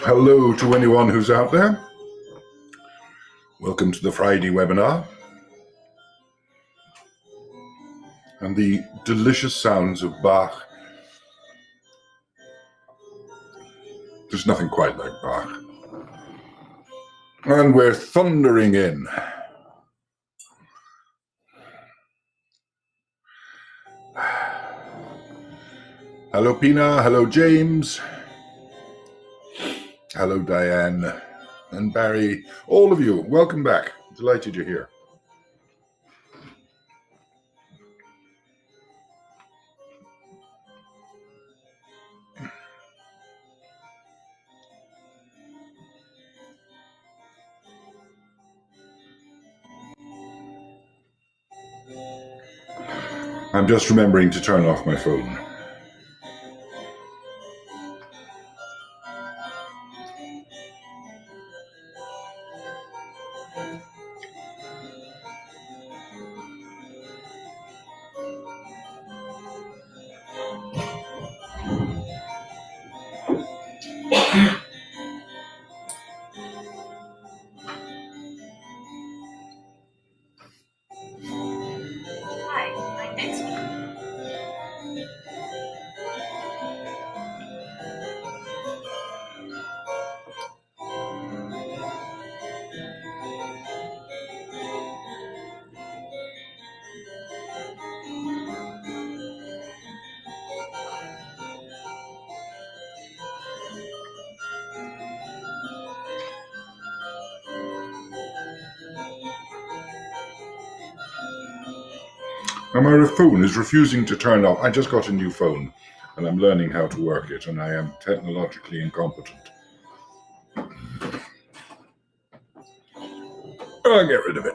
Hello to anyone who's out there. Welcome to the Friday webinar. And the delicious sounds of Bach. There's nothing quite like Bach. And we're thundering in. Hello Pina, hello James. Hello Diane and Barry. All of you, welcome back. Delighted you're here. I'm just remembering to turn off my phone. And my phone is refusing to turn off. I just got a new phone and I'm learning how to work it, and I am technologically incompetent. I'll get rid of it.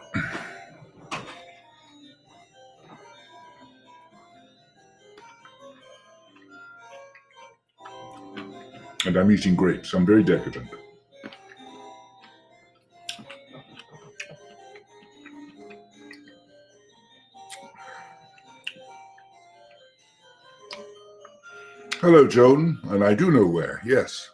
And I'm eating grapes. I'm very decadent. Hello, Joan. And I do know where, yes.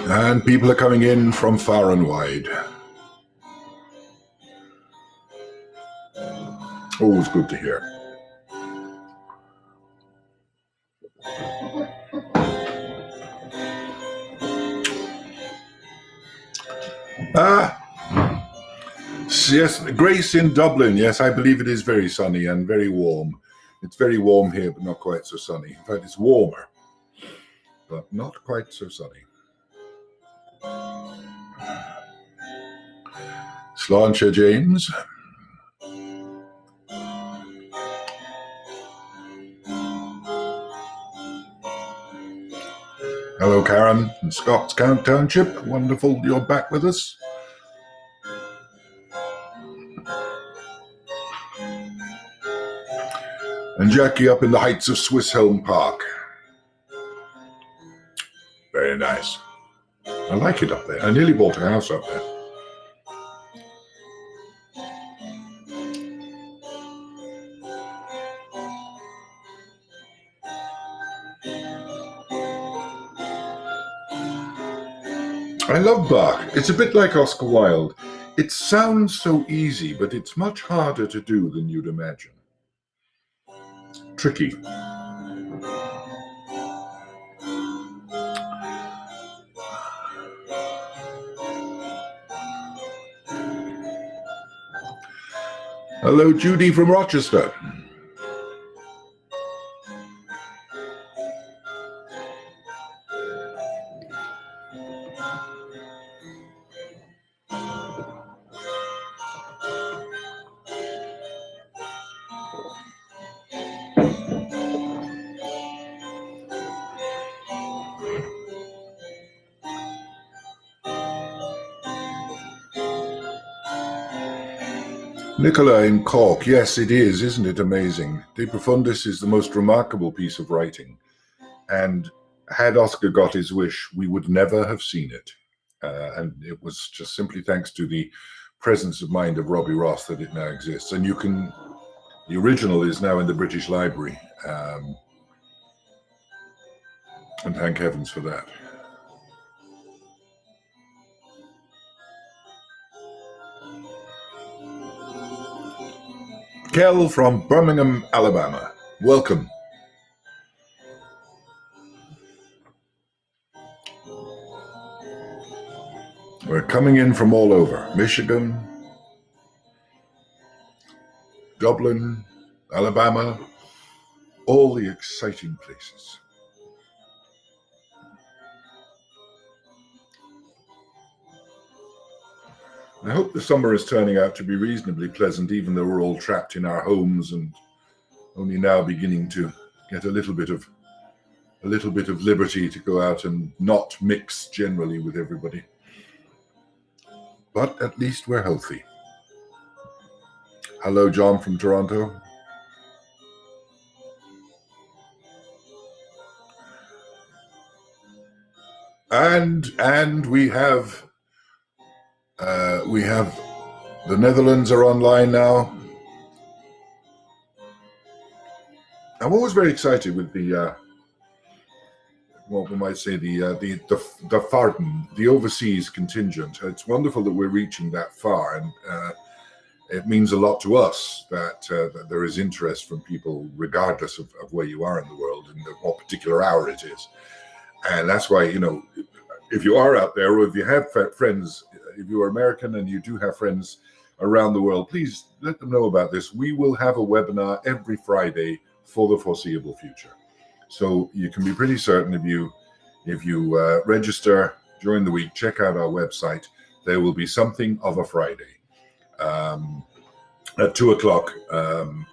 And people are coming in from far and wide. Always good to hear. Yes, Grace in Dublin. Yes, I believe it is very sunny and very warm. It's very warm here, but not quite so sunny. In fact, it's warmer, but not quite so sunny. Sláinte, James. Hello, Karen in Scots Township. Wonderful you're back with us. And Jackie up in the heights of Swisshelm Park. Very nice. I like it up there. I nearly bought a house up there. I love Bach. It's a bit like Oscar Wilde. It sounds so easy, but it's much harder to do than you'd imagine. Tricky. Hello, Judy from Rochester. Nicola in Cork. Yes, it is. Isn't it amazing? De Profundis is the most remarkable piece of writing. And had Oscar got his wish, we would never have seen it. And it was just simply thanks to the presence of mind of Robbie Ross that it now exists. And the original is now in the British Library. And thank heavens for that. Kel from Birmingham, Alabama. Welcome. We're coming in from all over. Michigan, Dublin, Alabama, all the exciting places. I hope the summer is turning out to be reasonably pleasant, even though we're all trapped in our homes and only now beginning to get a little bit of liberty to go out and not mix generally with everybody. But at least we're healthy. Hello, John from Toronto. And we have the Netherlands are online now. I'm always very excited with the what we might say the Farden, the overseas contingent. It's wonderful that we're reaching that far, and it means a lot to us that there is interest from people, regardless of where you are in the world and what particular hour it is. And that's why, if you are out there, or if you have friends, if you are American and you do have friends around the world, please let them know about this. We will have a webinar every Friday for the foreseeable future. So you can be pretty certain if you register during the week, check out our website, there will be something of a Friday at 2 o'clock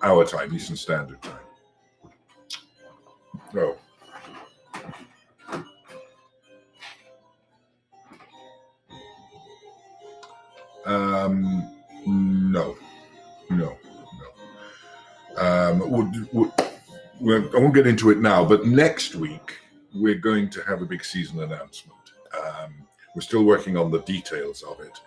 our time, Eastern Standard Time. Oh. No. I won't get into it now, but next week we're going to have a big season announcement. We're still working on the details of it.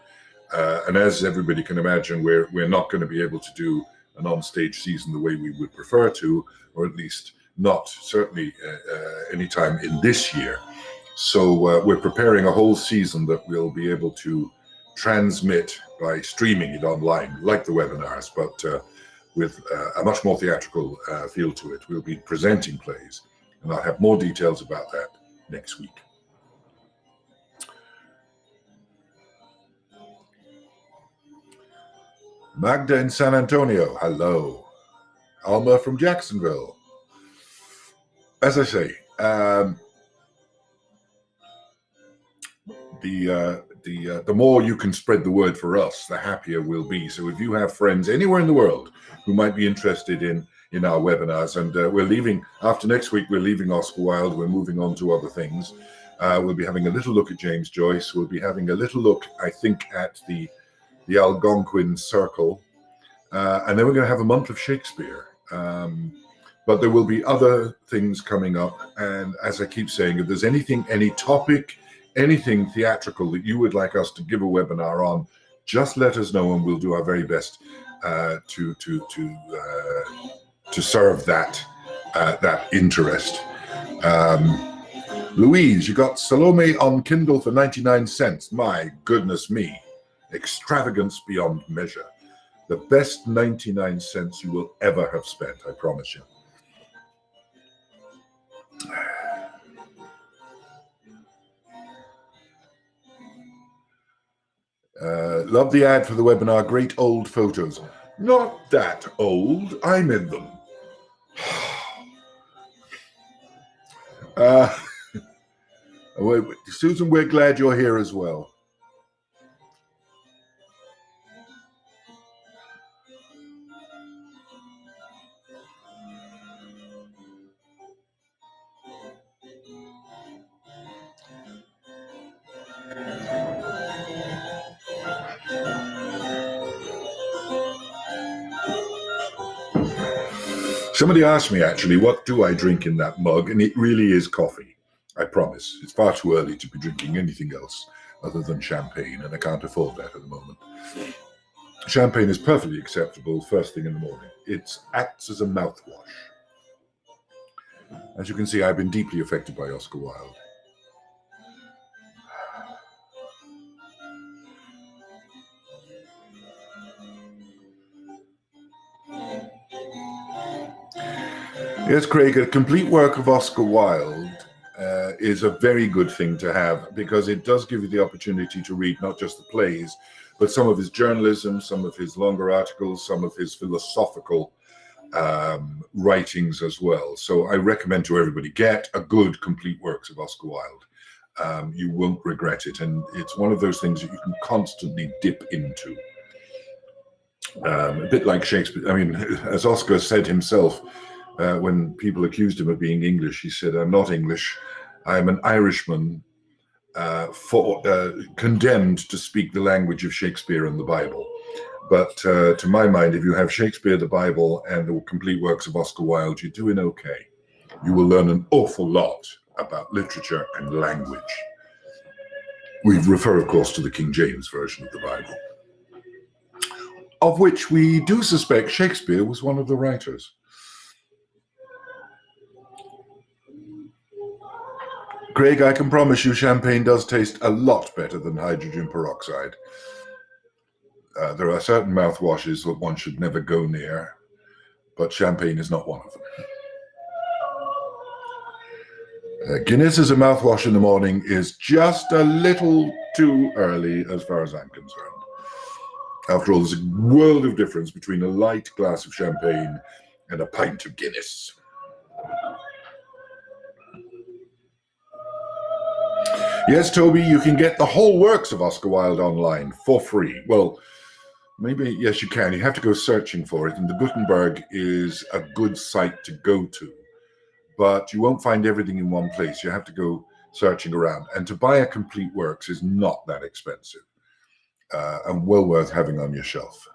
And as everybody can imagine, we're not going to be able to do an on-stage season the way we would prefer to, or at least not certainly anytime in this year. So we're preparing a whole season that we'll be able to transmit by streaming it online, like the webinars, but with a much more theatrical feel to it. We'll be presenting plays, and I'll have more details about that next week. Magda in San Antonio, hello. Alma from Jacksonville. As I say, the more you can spread the word for us, the happier we'll be. So if you have friends anywhere in the world who might be interested in our webinars, and we're leaving, after next week, we're leaving Oscar Wilde, we're moving on to other things. We'll be having a little look at James Joyce. We'll be having a little look, I think, at the Algonquin Circle. And then we're going to have a month of Shakespeare. But there will be other things coming up. And as I keep saying, if there's anything, any topic, anything theatrical that you would like us to give a webinar on, just let us know and we'll do our very best to serve that interest. Louise, you got Salome on Kindle for 99 cents. My goodness me, extravagance beyond measure. The best 99 cents you will ever have spent, I promise you. Love the ad for the webinar. Great old photos. Not that old. I'm in them. Susan, we're glad you're here as well. Somebody asked me, actually, what do I drink in that mug? And it really is coffee, I promise. It's far too early to be drinking anything else other than champagne, and I can't afford that at the moment. Champagne is perfectly acceptable first thing in the morning. It acts as a mouthwash. As you can see, I've been deeply affected by Oscar Wilde. Yes, Craig, a complete work of Oscar Wilde is a very good thing to have, because it does give you the opportunity to read not just the plays, but some of his journalism, some of his longer articles, some of his philosophical writings as well. So I recommend to everybody, get a good complete works of Oscar Wilde. You won't regret it, and it's one of those things that you can constantly dip into. A bit like Shakespeare. I mean, as Oscar said himself, when people accused him of being English, he said, "I'm not English. I am an Irishman condemned to speak the language of Shakespeare and the Bible." But to my mind, if you have Shakespeare, the Bible, and the complete works of Oscar Wilde, you're doing okay. You will learn an awful lot about literature and language. We refer, of course, to the King James Version of the Bible, of which we do suspect Shakespeare was one of the writers. Craig, I can promise you champagne does taste a lot better than hydrogen peroxide. There are certain mouthwashes that one should never go near, but champagne is not one of them. Guinness as a mouthwash in the morning is just a little too early as far as I'm concerned. After all, there's a world of difference between a light glass of champagne and a pint of Guinness. Yes, Toby, you can get the whole works of Oscar Wilde online for free. Well, maybe, yes, you can. You have to go searching for it, and the Gutenberg is a good site to go to. But you won't find everything in one place. You have to go searching around. And to buy a complete works is not that expensive, and well worth having on your shelf.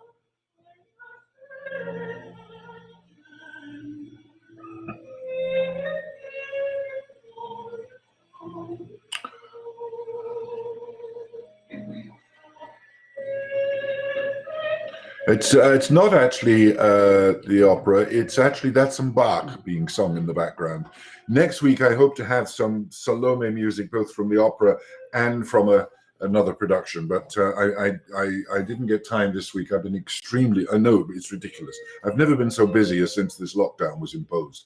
It's not actually the opera. It's actually, that's some Bach being sung in the background. Next week, I hope to have some Salome music, both from the opera and from another production. But I didn't get time this week. I've been extremely, I know it's ridiculous. I've never been so busy as since this lockdown was imposed.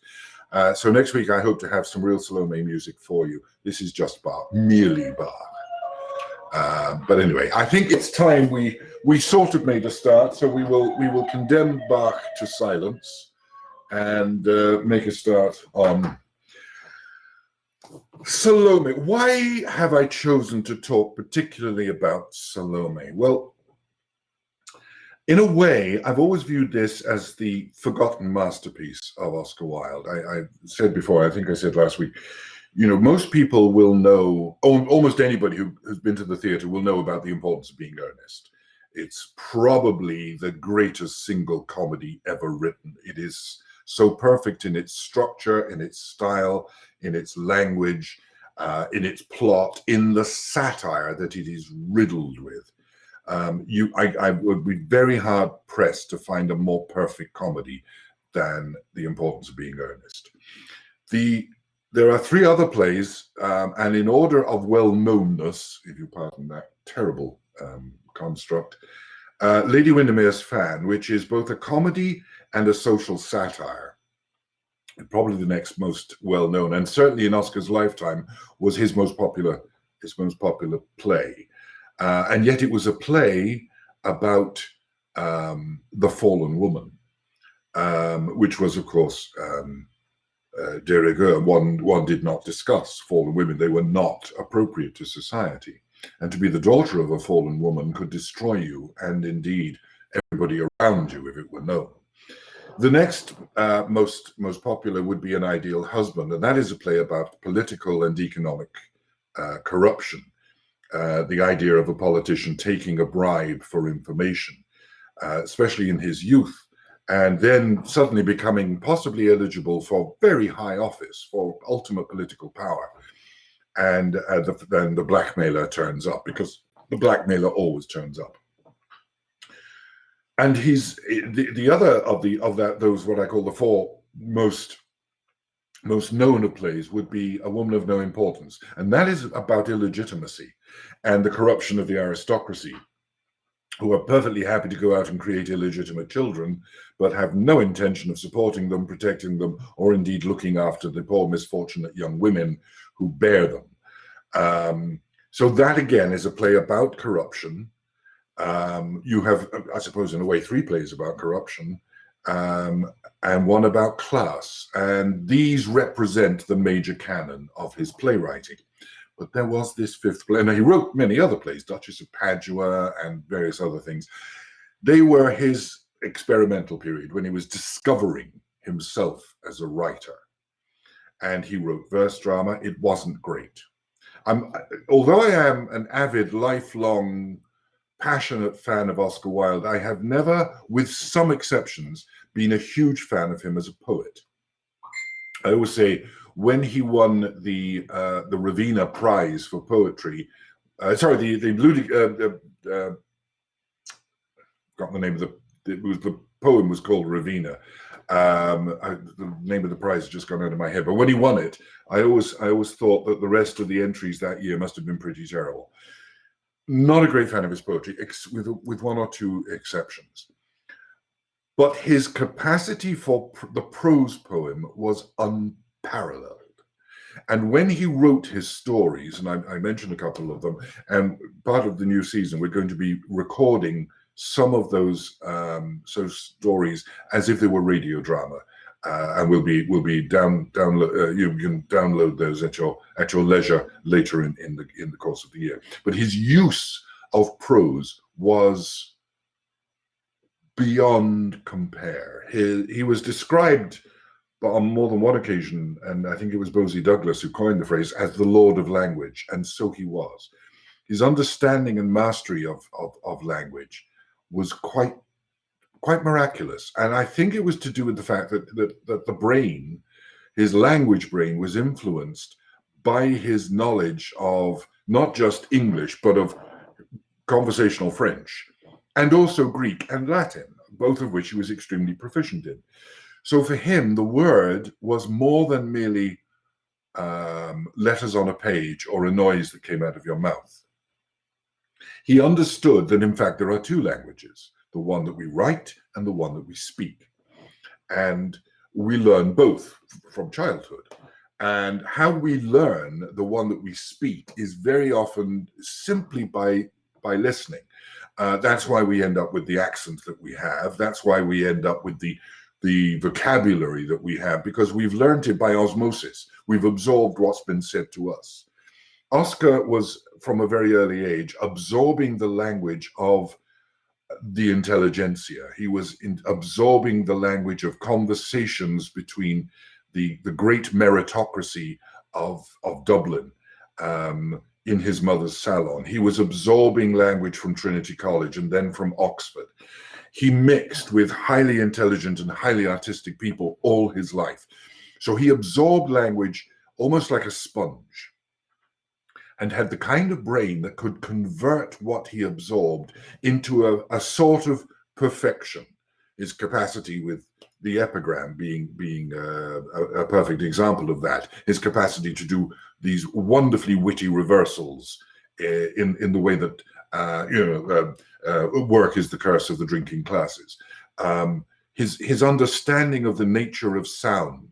So next week, I hope to have some real Salome music for you. This is just Bach, merely Bach. But anyway, I think it's time we sort of made a start, so we will condemn Bach to silence and make a start on Salome. Why have I chosen to talk particularly about Salome? Well, in a way, I've always viewed this as the forgotten masterpiece of Oscar Wilde. I said before, I think I said last week, you know, most people will know, almost anybody who's been to the theatre will know about The Importance of Being Earnest. It's probably the greatest single comedy ever written. It is so perfect in its structure, in its style, in its language, in its plot, in the satire that it is riddled with. I would be very hard pressed to find a more perfect comedy than The Importance of Being Earnest. There are three other plays, and in order of well-knownness, if you pardon that terrible construct, Lady Windermere's Fan, which is both a comedy and a social satire, and probably the next most well-known, and certainly in Oscar's lifetime was his most popular play. And yet it was a play about the fallen woman, which was, of course, de rigueur. One did not discuss fallen women. They were not appropriate to society. And to be the daughter of a fallen woman could destroy you, and indeed everybody around you, if it were known. The next most popular would be An Ideal Husband, and that is a play about political and economic corruption. The idea of a politician taking a bribe for information, especially in his youth, and then suddenly becoming possibly eligible for very high office, for ultimate political power. And then the blackmailer turns up, because the blackmailer always turns up. And he's the other of those what I call the four most known of plays would be A Woman of No Importance, and that is about illegitimacy and the corruption of the aristocracy, who are perfectly happy to go out and create illegitimate children, but have no intention of supporting them, protecting them, or indeed looking after the poor, misfortunate young women who bear them. So that again is a play about corruption. You have, I suppose, in a way, three plays about corruption, and one about class. And these represent the major canon of his playwriting. But there was this fifth play, and he wrote many other plays, Duchess of Padua and various other things. They were his experimental period when he was discovering himself as a writer. And he wrote verse drama. It wasn't great. Although I am an avid, lifelong, passionate fan of Oscar Wilde, I have never, with some exceptions, been a huge fan of him as a poet. I always say, when he won the Ravenna Prize for poetry, got the name of the poem was called Ravenna. The name of the prize has just gone out of my head. But when he won it, I always thought that the rest of the entries that year must have been pretty terrible. Not a great fan of his poetry, with one or two exceptions. But his capacity for the prose poem was unparalleled. And when he wrote his stories, and I mentioned a couple of them, and part of the new season, we're going to be recording some of those stories as if they were radio drama, and we'll be you can download those at your leisure later in the course of the year. But his use of prose was beyond compare. He was described on more than one occasion, and I think it was Bosie Douglas who coined the phrase, as the Lord of Language, and so he was. His understanding and mastery of language was quite miraculous, and I think it was to do with the fact that the brain, his language brain, was influenced by his knowledge of not just English, but of conversational French, and also Greek and Latin, both of which he was extremely proficient in. So for him, the word was more than merely letters on a page or a noise that came out of your mouth. He understood that, in fact, there are two languages, the one that we write and the one that we speak. And we learn both from childhood. And how we learn the one that we speak is very often simply by listening. That's why we end up with the accent that we have. That's why we end up with the vocabulary that we have, because we've learned it by osmosis. We've absorbed what's been said to us. Oscar was, from a very early age, absorbing the language of the intelligentsia. He was absorbing the language of conversations between the great meritocracy of Dublin in his mother's salon. He was absorbing language from Trinity College and then from Oxford. He mixed with highly intelligent and highly artistic people all his life. So he absorbed language almost like a sponge, and had the kind of brain that could convert what he absorbed into a sort of perfection. His capacity with the epigram being a perfect example of that. His capacity to do these wonderfully witty reversals in the way that work is the curse of the drinking classes. His understanding of the nature of sound.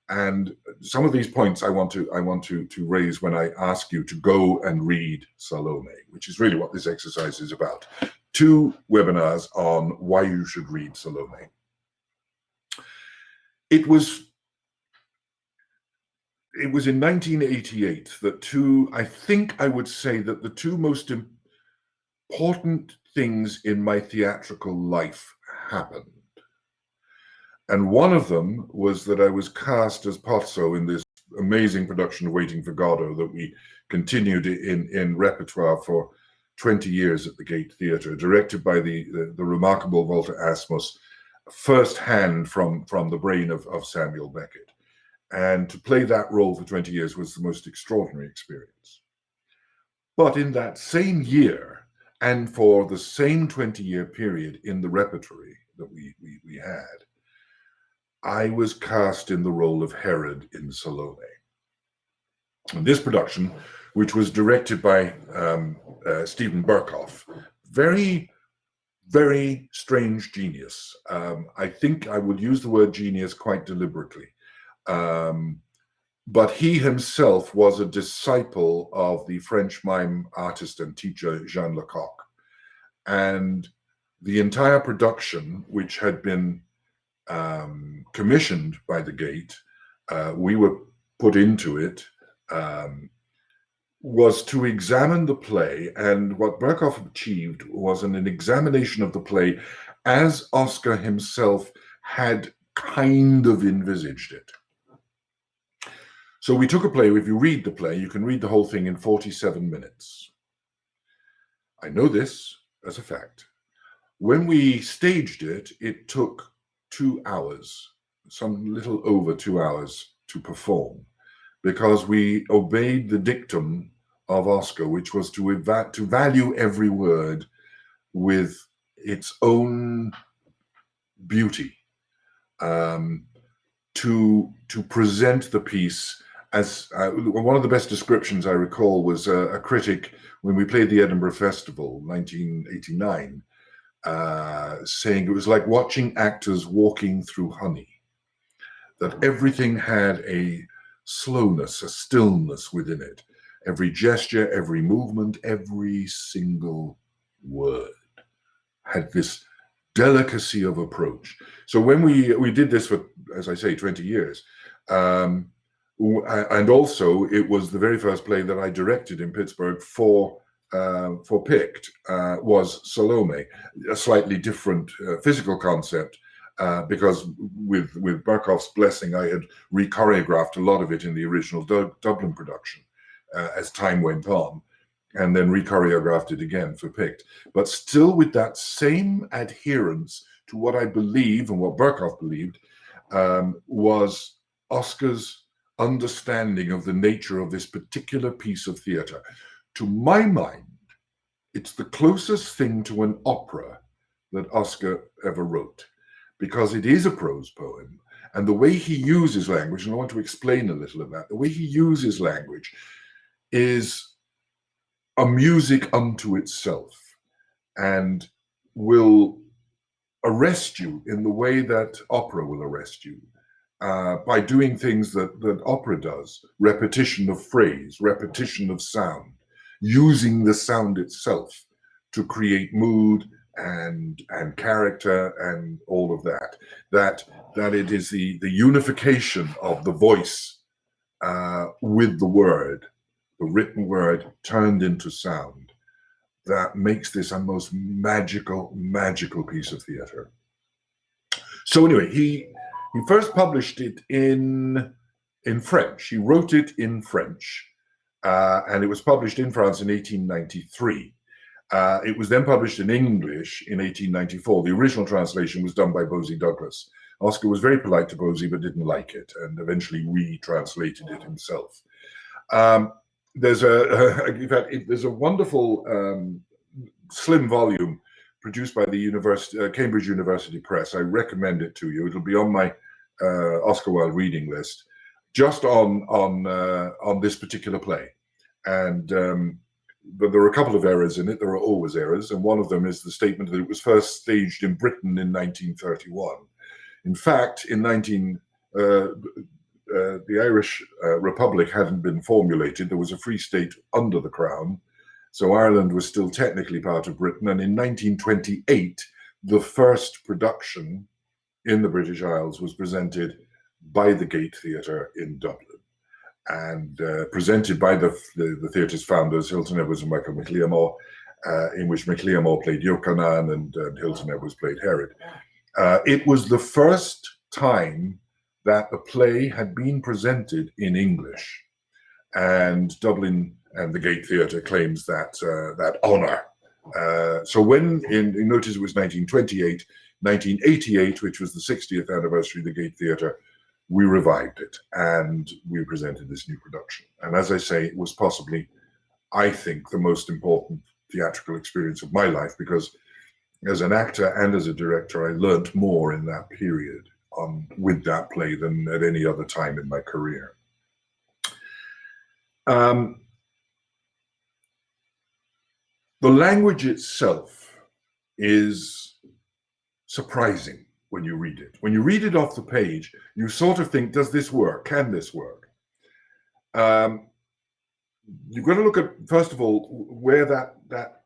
And some of these points I want to raise when I ask you to go and read Salome, which is really what this exercise is about. 2 webinars on why you should read Salome. It was in 1988 that I think I would say that the 2 most important things in my theatrical life happened. And one of them was that I was cast as Pozzo in this amazing production of Waiting for Godot that we continued in repertoire for 20 years at the Gate Theatre, directed by the remarkable Walter Asmus, firsthand from the brain of Samuel Beckett. And to play that role for 20 years was the most extraordinary experience. But in that same year, and for the same 20-year period in the repertory that we had, I was cast in the role of Herod in Salome. And this production, which was directed by Stephen Berkoff, very, very strange genius. I think I would use the word genius quite deliberately. But he himself was a disciple of the French mime artist and teacher Jean Lecoq. And the entire production, which had been commissioned by the Gate, we were put into it, was to examine the play. And what Berkoff achieved was an examination of the play as Oscar himself had kind of envisaged it. So we took a play. If you read the play, you can read the whole thing in 47 minutes. I know this as a fact. When we staged it, it took 2 hours, some little over 2 hours to perform, because we obeyed the dictum of Oscar, which was to value every word with its own beauty, to present the piece as one of the best descriptions I recall was a critic when we played the Edinburgh Festival, 1989, saying it was like watching actors walking through honey, that everything had a slowness, a stillness within it. Every gesture, every movement, every single word had this delicacy of approach. So when we did this for, as I say, 20 years, and also it was the very first play that I directed in Pittsburgh for PICT, was Salome, a slightly different physical concept, because with Berkoff's blessing, I had re-choreographed a lot of it in the original Dublin production as time went on, and then re-choreographed it again for PICT. But still with that same adherence to what I believe and what Berkoff believed was Oscar's understanding of the nature of this particular piece of theatre. To my mind, it's the closest thing to an opera that Oscar ever wrote, because it is a prose poem, and the way he uses language, and I want to explain a little of that, the way he uses language is a music unto itself, and will arrest you in the way that opera will arrest you, by doing things that opera does: repetition of phrase, repetition of sound, using the sound itself to create mood and character and all of that. That it is the unification of the voice with the word, the written word turned into sound, that makes this a most magical piece of theatre. So anyway, he first published it in French. He wrote it in French, and it was published in France in 1893. It was then published in English in 1894. The original translation was done by Bosie Douglas. Oscar was very polite to Bosie, but didn't like it, and eventually retranslated it himself. There's a wonderful slim volume produced by the Cambridge University Press. I recommend it to you. It'll be on my Oscar Wilde reading list, just on this particular play. And but there are a couple of errors in it. There are always errors, and one of them is the statement that it was first staged in Britain in 1931. In fact, in the Irish Republic hadn't been formulated. There was a free state under the Crown, so Ireland was still technically part of Britain. And in 1928, the first production in the British Isles was presented by the Gate Theatre in Dublin, and presented by the theatre's founders, Hilton Edwards and Michael MacLiamore, in which MacLiamore played Yochanan and Hilton Edwards played Herod. It was the first time that the play had been presented in English, and Dublin and the Gate Theatre claims that honour. So when, notice it was 1928, 1988, which was the 60th anniversary of the Gate Theatre, we revived it and we presented this new production. And as I say, it was possibly, I think, the most important theatrical experience of my life, because as an actor and as a director, I learnt more in that period with that play than at any other time in my career. The language itself is surprising when you read it. When you read it off the page, you sort of think, does this work? Can this work? You've got to look at, first of all, where that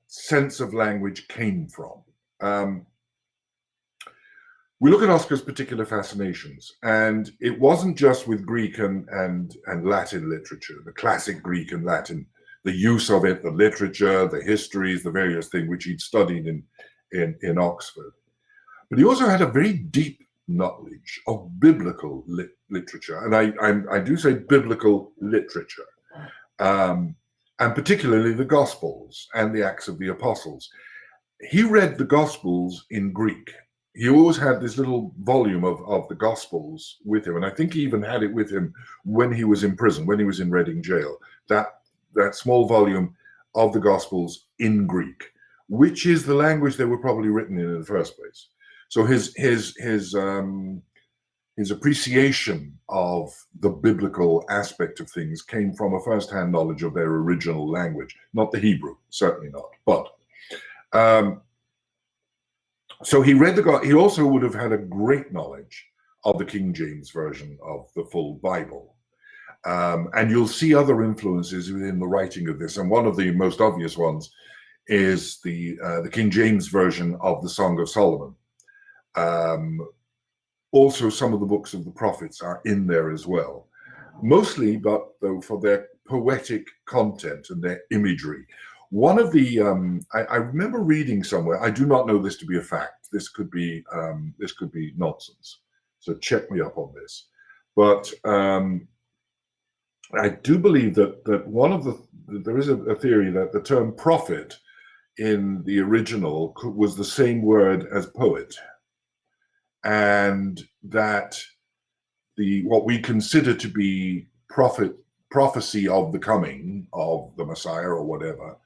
sense of language came from. We look at Oscar's particular fascinations, and it wasn't just with Greek and Latin literature, the classic Greek and Latin, the use of it, the literature, the histories, the various things which he'd studied in Oxford. But he also had a very deep knowledge of biblical literature, and I do say biblical literature, and particularly the Gospels and the Acts of the Apostles. He read the Gospels in Greek. He always had this little volume of the Gospels with him, and I think he even had it with him when he was in prison, when he was in Reading jail, that small volume of the Gospels in Greek, which is the language they were probably written in the first place. So his appreciation of the biblical aspect of things came from a first-hand knowledge of their original language, not the Hebrew, certainly not. But so he read he also would have had a great knowledge of the King James Version of the full Bible. And you'll see other influences within the writing of this. And one of the most obvious ones is the King James Version of the Song of Solomon. Also, some of the books of the prophets are in there as well. Mostly, but though, for their poetic content and their imagery. One of the, I remember reading somewhere, I do not know this to be a fact, this could be nonsense, so check me up on this. But I do believe that there is a theory that the term prophet in the original was the same word as poet. And that what we consider to be prophecy of the coming of the Messiah or whatever,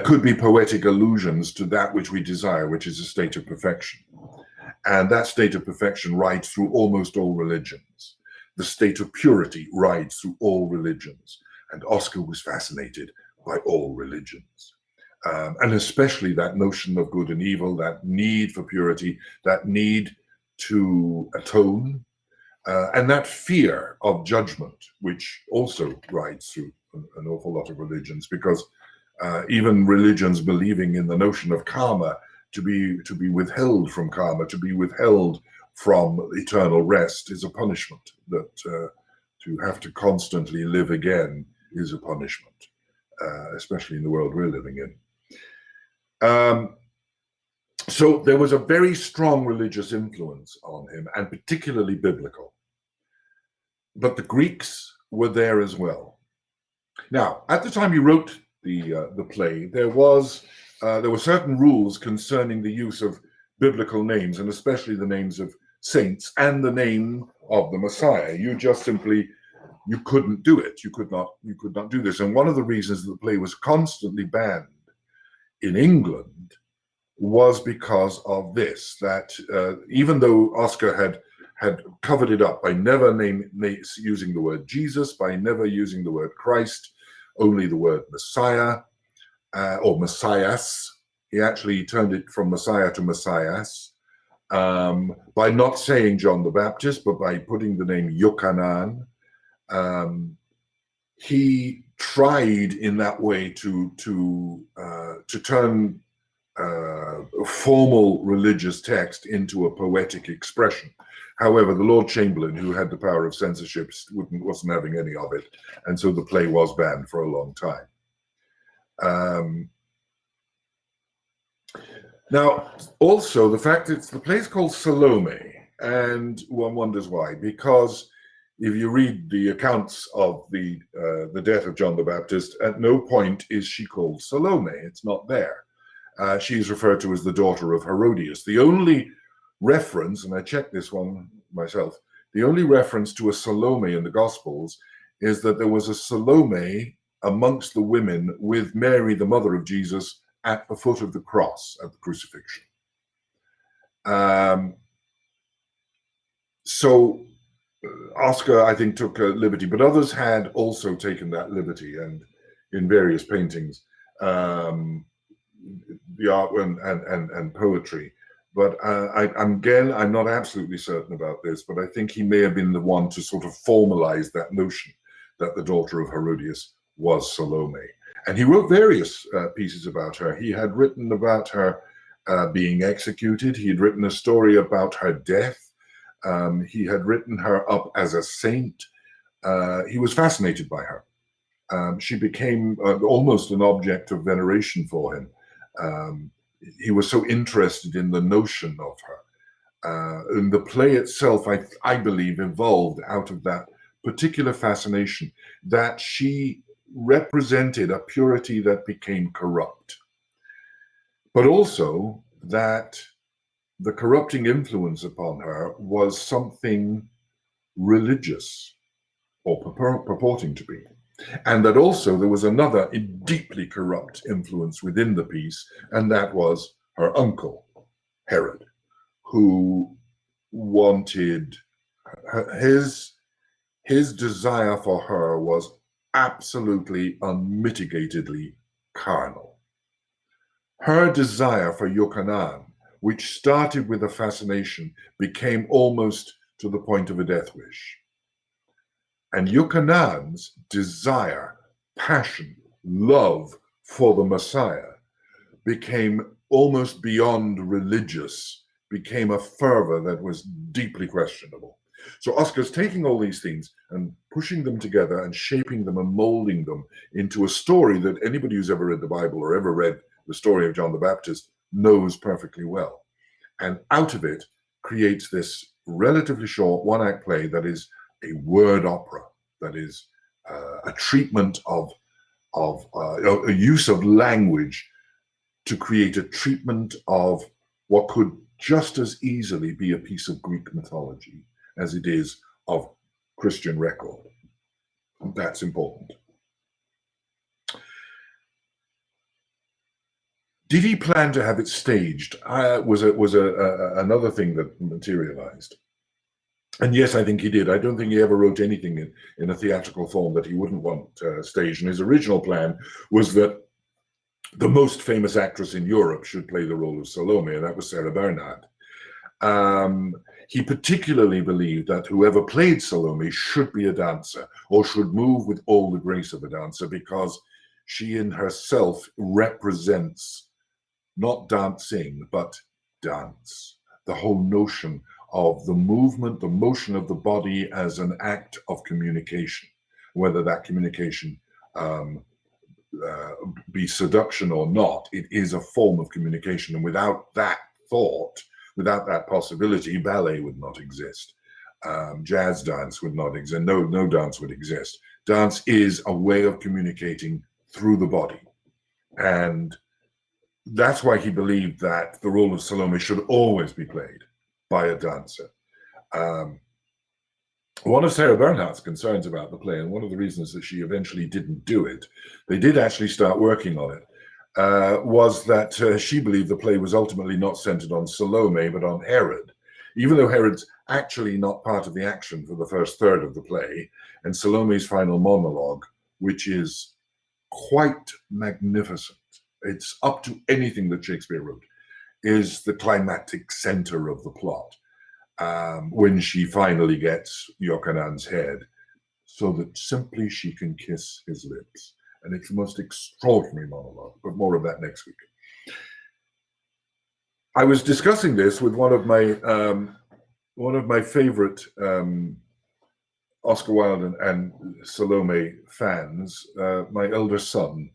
could be poetic allusions to that which we desire, which is a state of perfection. And that state of perfection rides through almost all religions. The state of purity rides through all religions. And Oscar was fascinated by all religions. And especially that notion of good and evil, that need for purity, that need to atone, and that fear of judgment, which also rides through an awful lot of religions, because even religions believing in the notion of karma, to be withheld from karma, to be withheld from eternal rest, is a punishment. That to have to constantly live again is a punishment, especially in the world we're living in. So there was a very strong religious influence on him, and particularly biblical. But the Greeks were there as well. Now, at the time he wrote the play, there were certain rules concerning the use of biblical names, and especially the names of saints and the name of the Messiah. You couldn't do it. You could not do this. And one of the reasons that the play was constantly banned in England was because of this, that even though Oscar had covered it up by never using the word Jesus, by never using the word Christ, only the word Messiah, or Messias. He actually turned it from Messiah to Messias, by not saying John the Baptist, but by putting the name Yochanan. He tried in that way to turn formal religious text into a poetic expression. However, the Lord Chamberlain, who had the power of censorship, wasn't having any of it, and so the play was banned for a long time. Now, also, the fact that the play is called Salome, and one wonders why, because if you read the accounts of the death of John the Baptist, at no point is she called Salome. It's not there. She is referred to as the daughter of Herodias. The only reference, and I checked this one myself, the only reference to a Salome in the Gospels is that there was a Salome amongst the women with Mary, the mother of Jesus, at the foot of the cross at the crucifixion. So Oscar, I think, took a liberty, but others had also taken that liberty, and in various paintings, the art and poetry. But I'm not absolutely certain about this, but I think he may have been the one to sort of formalize that notion that the daughter of Herodias was Salome. And he wrote various pieces about her. He had written about her being executed. He had written a story about her death. He had written her up as a saint. He was fascinated by her. She became almost an object of veneration for him. He was so interested in the notion of her. And the play itself, I believe, evolved out of that particular fascination, that she represented a purity that became corrupt, but also that the corrupting influence upon her was something religious, or purporting to be. And that also there was another deeply corrupt influence within the piece, and that was her uncle, Herod, who wanted his desire for her was absolutely unmitigatedly carnal. Her desire for Yochanan, which started with a fascination, became almost to the point of a death wish. And Yochanan's desire, passion, love for the Messiah became almost beyond religious, became a fervor that was deeply questionable. So Oscar's taking all these things and pushing them together and shaping them and molding them into a story that anybody who's ever read the Bible or ever read the story of John the Baptist knows perfectly well. And out of it creates this relatively short one-act play that is a word opera, that is a treatment of a use of language to create a treatment of what could just as easily be a piece of Greek mythology as it is of Christian record. That's important. Did he plan to have it staged? Was another thing that materialized. And yes, I think he did. I don't think he ever wrote anything in a theatrical form that he wouldn't want staged. And his original plan was that the most famous actress in Europe should play the role of Salome, and that was Sarah Bernhardt. He particularly believed that whoever played Salome should be a dancer, or should move with all the grace of a dancer, because she in herself represents not dancing, but dance. The whole notion of the movement, the motion of the body as an act of communication, whether that communication be seduction or not, it is a form of communication. And without that thought, without that possibility, ballet would not exist. Jazz dance would not exist. No dance would exist. Dance is a way of communicating through the body. And that's why he believed that the role of Salome should always be played by a dancer. One of Sarah Bernhardt's concerns about the play, and one of the reasons that she eventually didn't do it, they did actually start working on it, was that she believed the play was ultimately not centered on Salome, but on Herod, even though Herod's actually not part of the action for the first third of the play, and Salome's final monologue, which is quite magnificent, it's up to anything that Shakespeare wrote, is the climactic center of the plot. When she finally gets Yochanan's head, so that simply she can kiss his lips. And it's the most extraordinary monologue, but more of that next week. I was discussing this with one of my favorite Oscar Wilde and Salome fans, my elder son.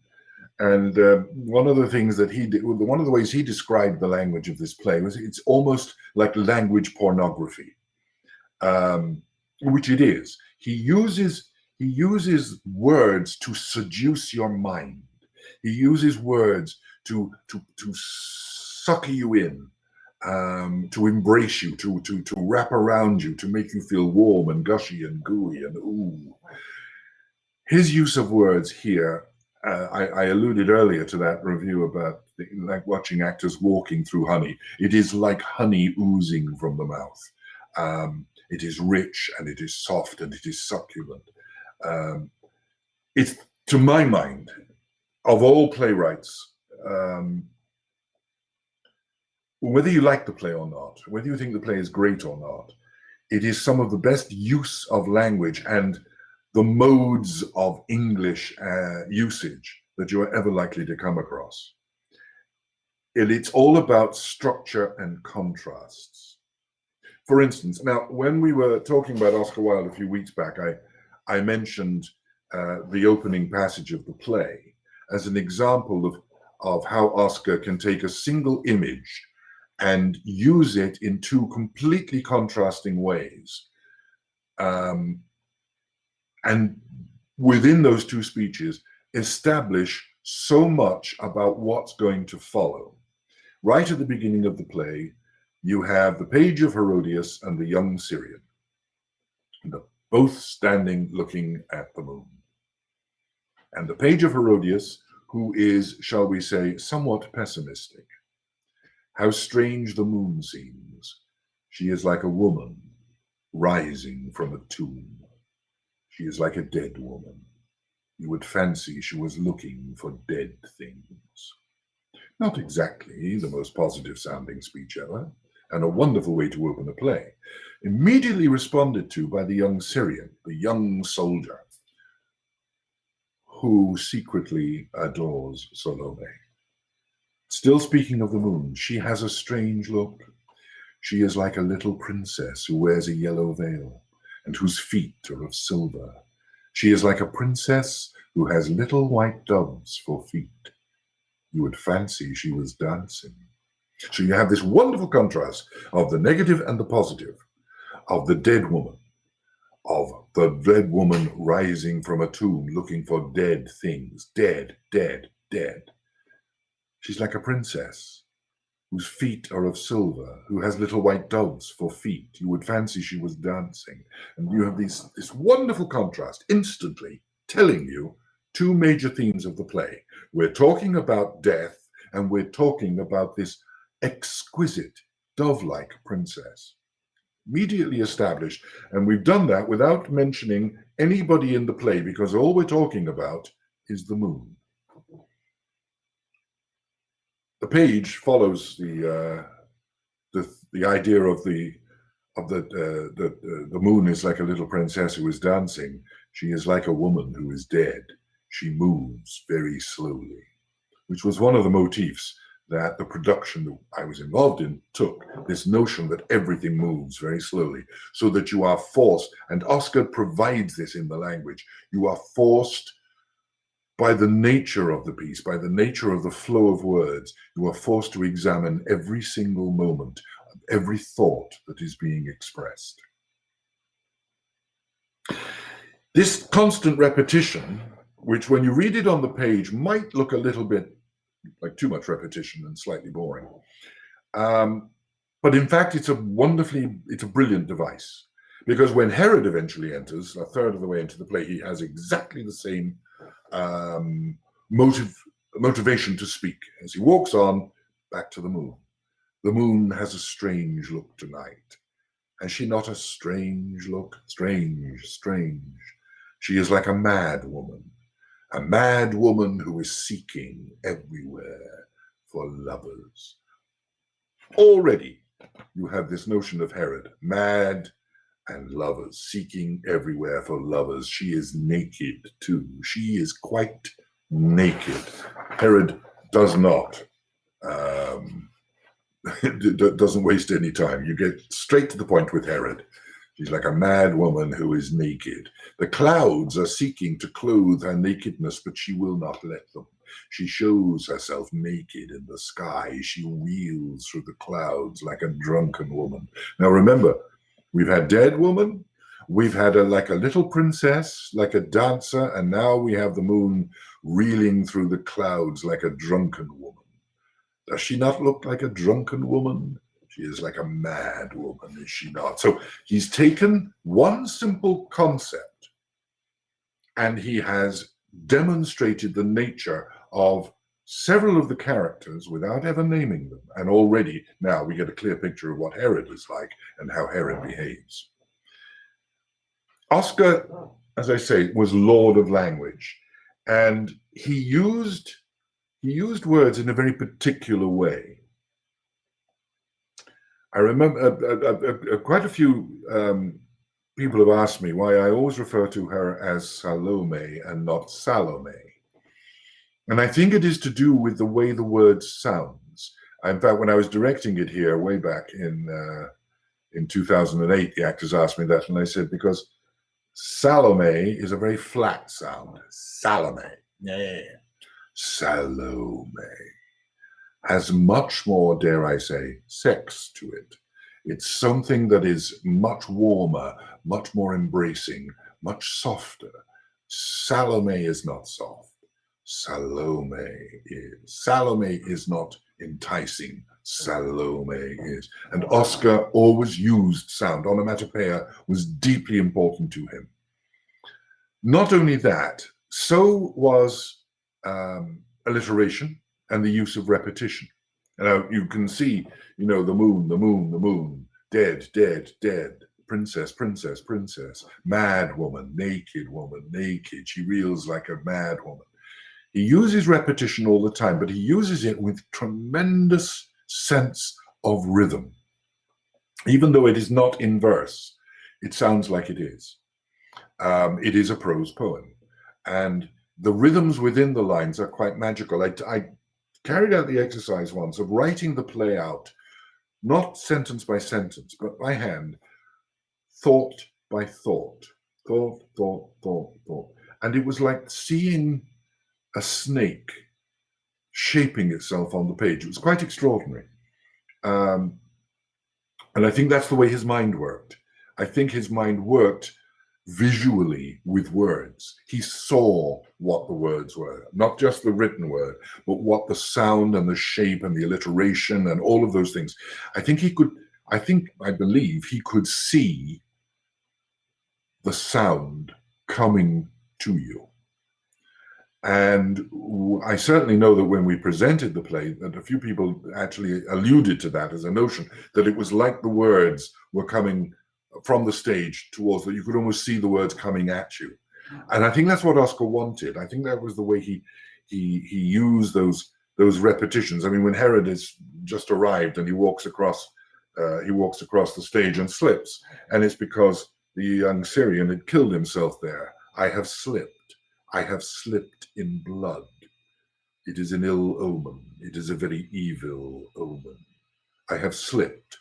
And one of the things that he did, one of the ways he described the language of this play was it's almost like language pornography, which it is. He uses words to seduce your mind. He uses words to suck you in, to embrace you, to wrap around you, to make you feel warm and gushy and gooey and ooh. His use of words here, I alluded earlier to that review about like watching actors walking through honey. It is like honey oozing from the mouth. It is rich and it is soft and it is succulent. It's, to my mind, of all playwrights, whether you like the play or not, whether you think the play is great or not, it is some of the best use of language and the modes of English usage that you are ever likely to come across. It's all about structure and contrasts. For instance, now, when we were talking about Oscar Wilde a few weeks back, I mentioned the opening passage of the play as an example of how Oscar can take a single image and use it in two completely contrasting ways. And within those two speeches, establish so much about what's going to follow. Right at the beginning of the play, you have the Page of Herodias and the young Syrian, both standing looking at the moon. And the Page of Herodias, who is, shall we say, somewhat pessimistic. How strange the moon seems. She is like a woman rising from a tomb. She is like a dead woman. You would fancy she was looking for dead things. Not exactly the most positive sounding speech ever, and a wonderful way to open a play. Immediately responded to by the young Syrian, the young soldier, who secretly adores Salome. Still speaking of the moon, she has a strange look. She is like a little princess who wears a yellow veil and whose feet are of silver. She is like a princess who has little white doves for feet. You would fancy she was dancing. So you have this wonderful contrast of the negative and the positive, of the dead woman, rising from a tomb looking for dead things. Dead, dead, dead. She's like a princess whose feet are of silver, who has little white doves for feet. You would fancy she was dancing. And you have this wonderful contrast, instantly telling you two major themes of the play. We're talking about death, and we're talking about this exquisite, dove-like princess. Immediately established, and we've done that without mentioning anybody in the play, because all we're talking about is the moon. The page follows the idea of the moon is like a little princess who is dancing. She is like a woman who is dead. She moves very slowly, which was one of the motifs that the production that I was involved in took, this notion that everything moves very slowly, so that you are forced, and Oscar provides this in the language, you are forced by the nature of the piece, by the nature of the flow of words, you are forced to examine every single moment, every thought that is being expressed. This constant repetition, which when you read it on the page might look a little bit like too much repetition and slightly boring, but in fact it's a brilliant device, because when Herod eventually enters, a third of the way into the play, he has exactly the same motivation to speak. As he walks on back to the moon. The moon has a strange look tonight. Has she not a strange look? Strange, strange. She is like a mad woman who is seeking everywhere for lovers. Already you have this notion of Herod, mad and lovers, seeking everywhere for lovers. She is naked too. She is quite naked. Herod does not, doesn't waste any time. You get straight to the point with Herod. She's like a mad woman who is naked. The clouds are seeking to clothe her nakedness, but she will not let them. She shows herself naked in the sky. She wheels through the clouds like a drunken woman. Now remember, we've had dead woman, we've had like a little princess, like a dancer, and now we have the moon reeling through the clouds like a drunken woman. Does she not look like a drunken woman? She is like a mad woman, is she not? So he's taken one simple concept and he has demonstrated the nature of several of the characters without ever naming them. And already now we get a clear picture of what Herod is like and how Herod behaves. Oscar, as I say, was lord of language, and he used words in a very particular way. I remember quite a few people have asked me why I always refer to her as Salome and not Salome. And I think it is to do with the way the word sounds. In fact, when I was directing it here way back in 2008, the actors asked me that, and I said, because Salome is a very flat sound. Salome. Yeah. Salome has much more, dare I say, sex to it. It's something that is much warmer, much more embracing, much softer. Salome is not soft. Salome is. Salome is not enticing. Salome is. And Oscar always used sound. Onomatopoeia was deeply important to him. Not only that, so was alliteration and the use of repetition. And you can see, the moon, dead, princess, mad woman, naked, she reels like a mad woman. He uses repetition all the time, but he uses it with tremendous sense of rhythm. Even though it is not in verse, it sounds like it is. It is a prose poem. And the rhythms within the lines are quite magical. I carried out the exercise once of writing the play out, not sentence by sentence, but by hand, thought by thought. And it was like seeing a snake shaping itself on the page. It was quite extraordinary. And I think that's the way his mind worked. I think his mind worked visually with words. He saw what the words were, not just the written word, but what the sound and the shape and the alliteration and all of those things. I believe he could see the sound coming to you. And I certainly know that when we presented the play, that a few people actually alluded to that as a notion, that it was like the words were coming from the stage towards that. You could almost see the words coming at you. And I think that's what Oscar wanted. I think that was the way he used those repetitions. I mean, when Herod has just arrived and he walks across the stage and slips, and it's because the young Syrian had killed himself there. I have slipped in blood. It is an ill omen. It is a very evil omen. I have slipped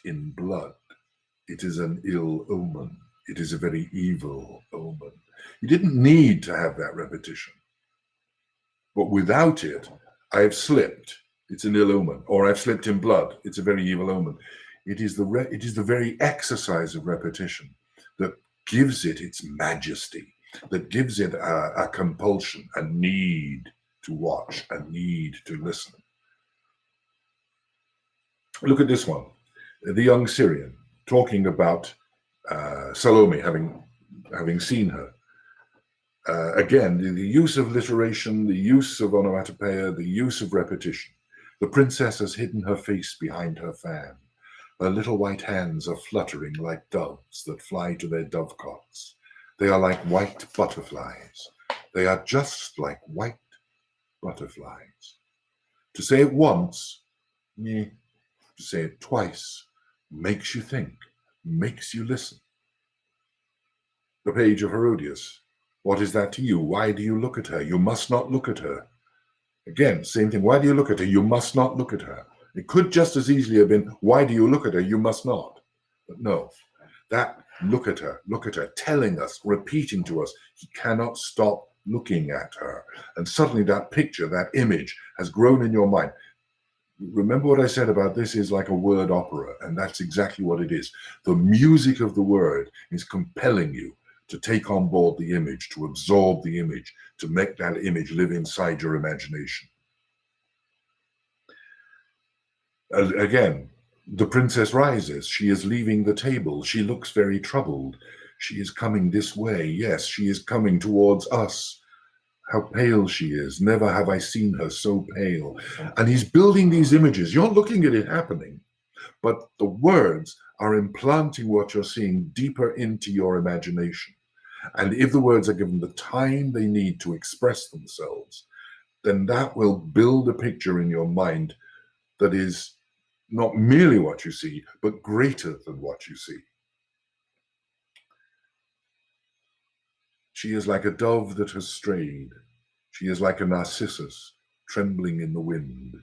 in blood. It is an ill omen. It is a very evil omen. You didn't need to have that repetition. But without it, I have slipped. It's an ill omen. Or I've slipped in blood. It's a very evil omen. It is the very exercise of repetition that gives it its majesty, that gives it a compulsion, a need to watch, a need to listen. Look at this one. The young Syrian talking about Salome, having seen her. Again, the use of alliteration, the use of onomatopoeia, the use of repetition. The princess has hidden her face behind her fan. Her little white hands are fluttering like doves that fly to their dovecots. They are like white butterflies. They are just like white butterflies. To say it once, to say it twice, makes you think, makes you listen. The Page of Herodias. What is that to you? Why do you look at her? You must not look at her. Again, same thing. Why do you look at her? You must not look at her. It could just as easily have been, why do you look at her? You must not. But no, that look at her, telling us, repeating to us, he cannot stop looking at her. And suddenly that picture, that image has grown in your mind. Remember what I said about this is like a word opera, and that's exactly what it is. The music of the word is compelling you to take on board the image, to absorb the image, to make that image live inside your imagination. Again, the princess rises. She is leaving the table. She looks very troubled. She is coming this way. Yes, she is coming towards us. How pale she is. Never have I seen her so pale. And he's building these images. You're looking at it happening, but the words are implanting what you're seeing deeper into your imagination. And if the words are given the time they need to express themselves, then that will build a picture in your mind that is not merely what you see, but greater than what you see. She is like a dove that has strayed. She is like a narcissus trembling in the wind.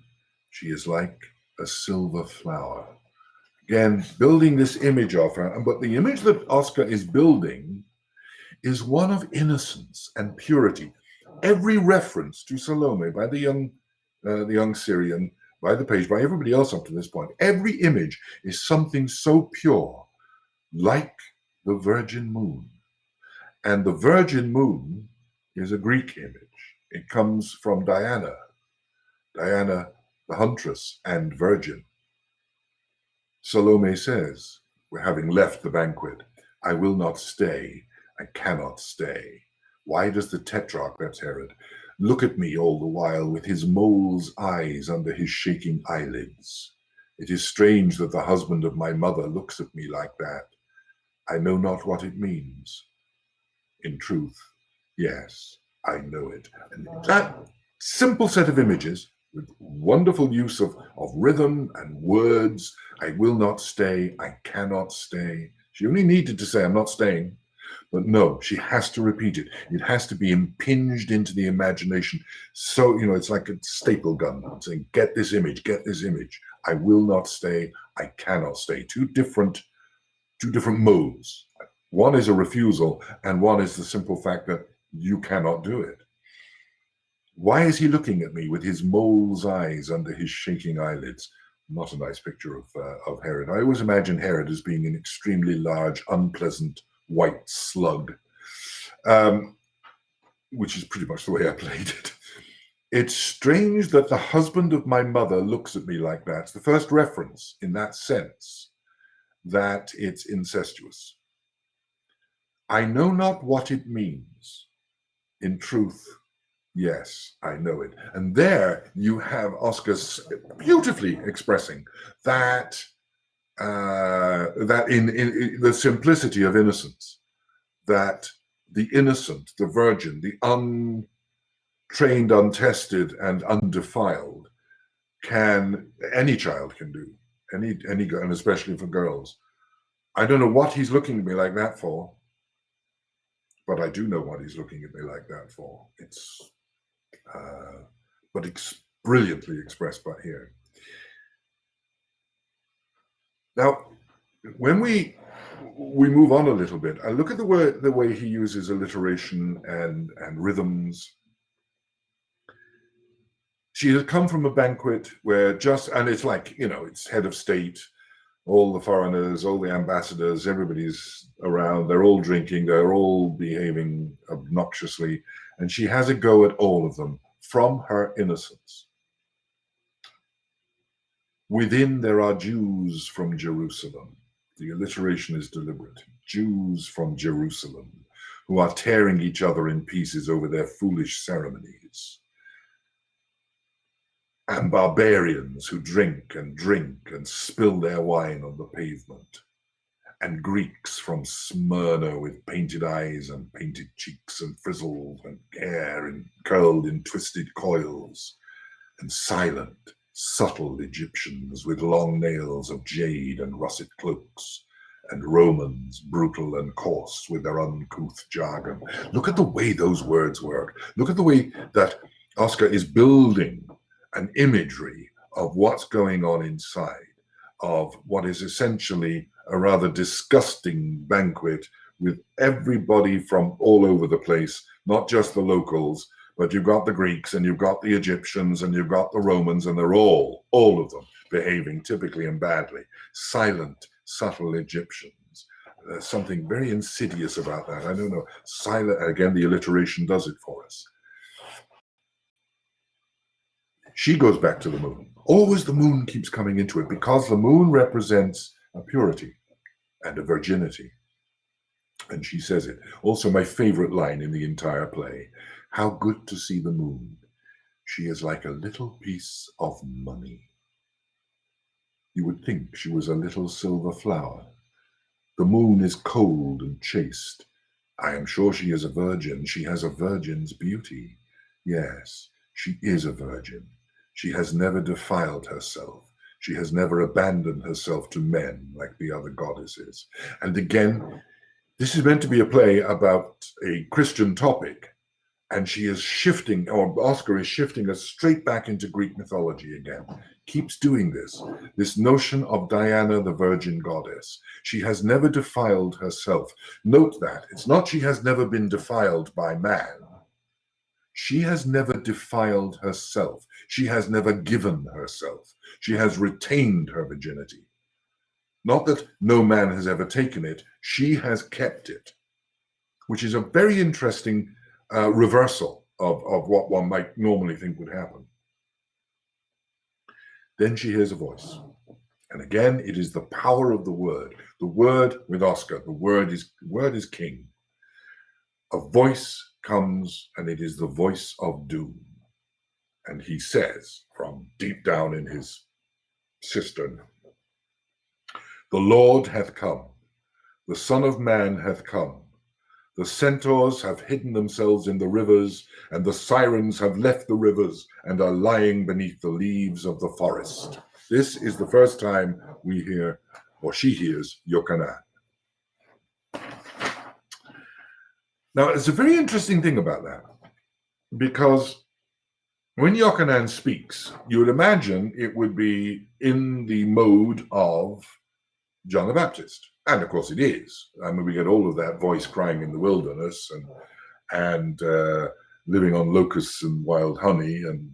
She is like a silver flower. Again, building this image of her, but the image that Oscar is building is one of innocence and purity. Every reference to Salome by the young Syrian, by the page, by everybody else up to this point, every image is something so pure, like the Virgin Moon. And the Virgin Moon is a Greek image. It comes from Diana, the huntress and virgin. Salome says, we're having left the banquet, I will not stay, I cannot stay. Why does the tetrarch, that's Herod, look at me all the while with his mole's eyes under his shaking eyelids? It is strange that the husband of my mother looks at me like that. I know not what it means. In truth, yes, I know it. And that simple set of images with wonderful use of rhythm and words, I will not stay, I cannot stay. She only needed to say, I'm not staying. But no, she has to repeat it. It has to be impinged into the imagination. So, it's like a staple gun saying, get this image, get this image. I will not stay, I cannot stay. Two different modes. One is a refusal, and one is the simple fact that you cannot do it. Why is he looking at me with his mole's eyes under his shaking eyelids? Not a nice picture of Herod. I always imagine Herod as being an extremely large, unpleasant, white slug, which is pretty much the way I played it. It's strange that the husband of my mother looks at me like that. It's the first reference in that sense that it's incestuous. I know not what it means. In truth, yes, I know it. And there you have Oscar beautifully expressing that in the simplicity of innocence, that the innocent, the virgin, the untrained, untested, and undefiled any child can do, any girl, and especially for girls. I don't know what he's looking at me like that for, but I do know what he's looking at me like that for. But it's brilliantly expressed by here. Now, when we move on a little bit, I look at the way he uses alliteration and rhythms. She has come from a banquet where and it's like, it's head of state, all the foreigners, all the ambassadors, everybody's around, they're all drinking, they're all behaving obnoxiously, and she has a go at all of them from her innocence. Within there are Jews from Jerusalem. The alliteration is deliberate. Jews from Jerusalem who are tearing each other in pieces over their foolish ceremonies. And barbarians who drink and spill their wine on the pavement. And Greeks from Smyrna with painted eyes and painted cheeks and frizzled and hair and curled in twisted coils. And silent, subtle Egyptians with long nails of jade and russet cloaks, and Romans, brutal and coarse with their uncouth jargon. Look at the way those words work. Look at the way that Oscar is building an imagery of what's going on inside of what is essentially a rather disgusting banquet with everybody from all over the place, not just the locals, but you've got the Greeks and you've got the Egyptians and you've got the Romans, and they're all of them, behaving typically and badly. Silent, subtle Egyptians. There's something very insidious about that. I don't know. Silent, again, the alliteration does it for us. She goes back to the moon. Always the moon keeps coming into it because the moon represents a purity and a virginity. And she says it. Also, my favorite line in the entire play. How good to see the moon. She is like a little piece of money. You would think she was a little silver flower. The moon is cold and chaste. I am sure she is a virgin. She has a virgin's beauty. Yes, she is a virgin. She has never defiled herself. She has never abandoned herself to men like the other goddesses. And again, this is meant to be a play about a Christian topic, and she is shifting, or Oscar is shifting us straight back into Greek mythology again. Keeps doing this notion of Diana, the virgin goddess. She has never defiled herself. Note that. It's not she has never been defiled by man. She has never defiled herself. She has never given herself. She has retained her virginity. Not that no man has ever taken it. She has kept it, which is a very interesting reversal of what one might normally think would happen. Then she hears a voice. And again, it is the power of the word. The word with Oscar, the word is king. A voice comes, and it is the voice of doom. And he says from deep down in his cistern, the Lord hath come, the Son of Man hath come. The centaurs have hidden themselves in the rivers, and the sirens have left the rivers and are lying beneath the leaves of the forest. This is the first time we hear, or she hears, Yochanan. Now, it's a very interesting thing about that, because when Yochanan speaks, you would imagine it would be in the mode of John the Baptist. And of course it is. I mean, we get all of that voice crying in the wilderness and living on locusts and wild honey, and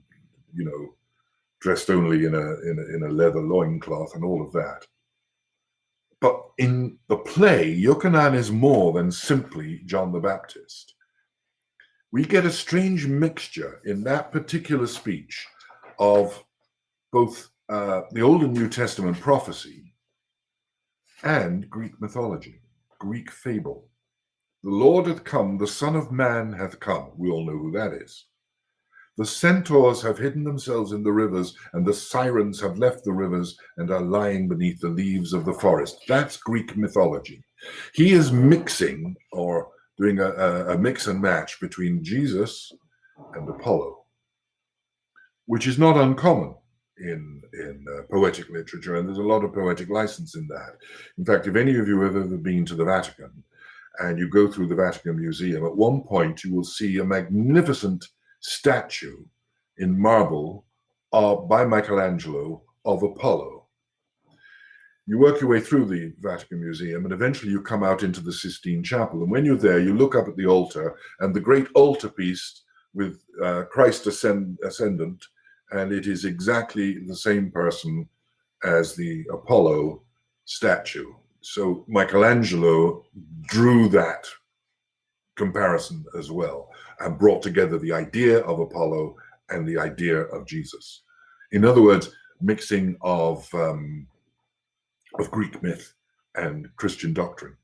dressed only in a leather loincloth and all of that. But in the play, Yochanan is more than simply John the Baptist. We get a strange mixture in that particular speech of both the Old and New Testament prophecy and Greek mythology, Greek fable. The Lord hath come, the Son of Man hath come. We all know who that is. The centaurs have hidden themselves in the rivers, and the sirens have left the rivers and are lying beneath the leaves of the forest. That's Greek mythology. He is mixing, or doing a mix and match between Jesus and Apollo, which is not uncommon in poetic literature, and there's a lot of poetic license in that. In fact, if any of you have ever been to the Vatican and you go through the Vatican Museum, at one point you will see a magnificent statue in marble by Michelangelo of Apollo. You work your way through the Vatican Museum, and eventually you come out into the Sistine Chapel, and when you're there, you look up at the altar, and the great altarpiece with Christ ascendant, and it is exactly the same person as the Apollo statue. So Michelangelo drew that comparison as well and brought together the idea of Apollo and the idea of Jesus. In other words, mixing of Greek myth and Christian doctrine.